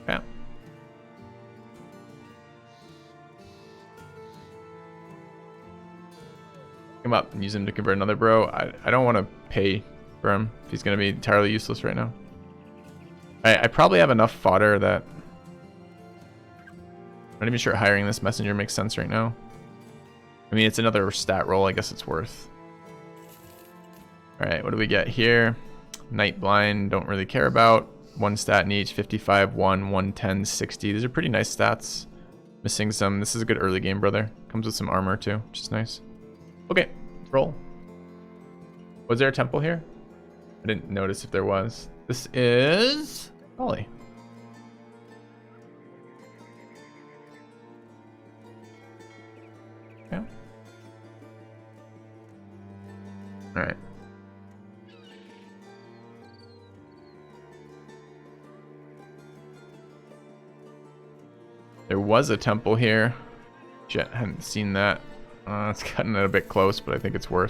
Yeah. Come up and use him to convert another bro. I don't want to pay for him if he's going to be entirely useless right now. I probably have enough fodder that I'm not even sure hiring this messenger makes sense right now. I mean, it's another stat roll. I guess it's worth. All right, what do we get here? Night Blind, don't really care about. One stat in each, 55, 1, 110, 60. These are pretty nice stats. Missing some. This is a good early game, brother. Comes with some armor too, which is nice. Okay, let's roll. Was there a temple here? I didn't notice if there was. This is Ollie. Yeah. All right. There was a temple here. Shit, hadn't seen that. It's cutting it a bit close, but I think it's worth.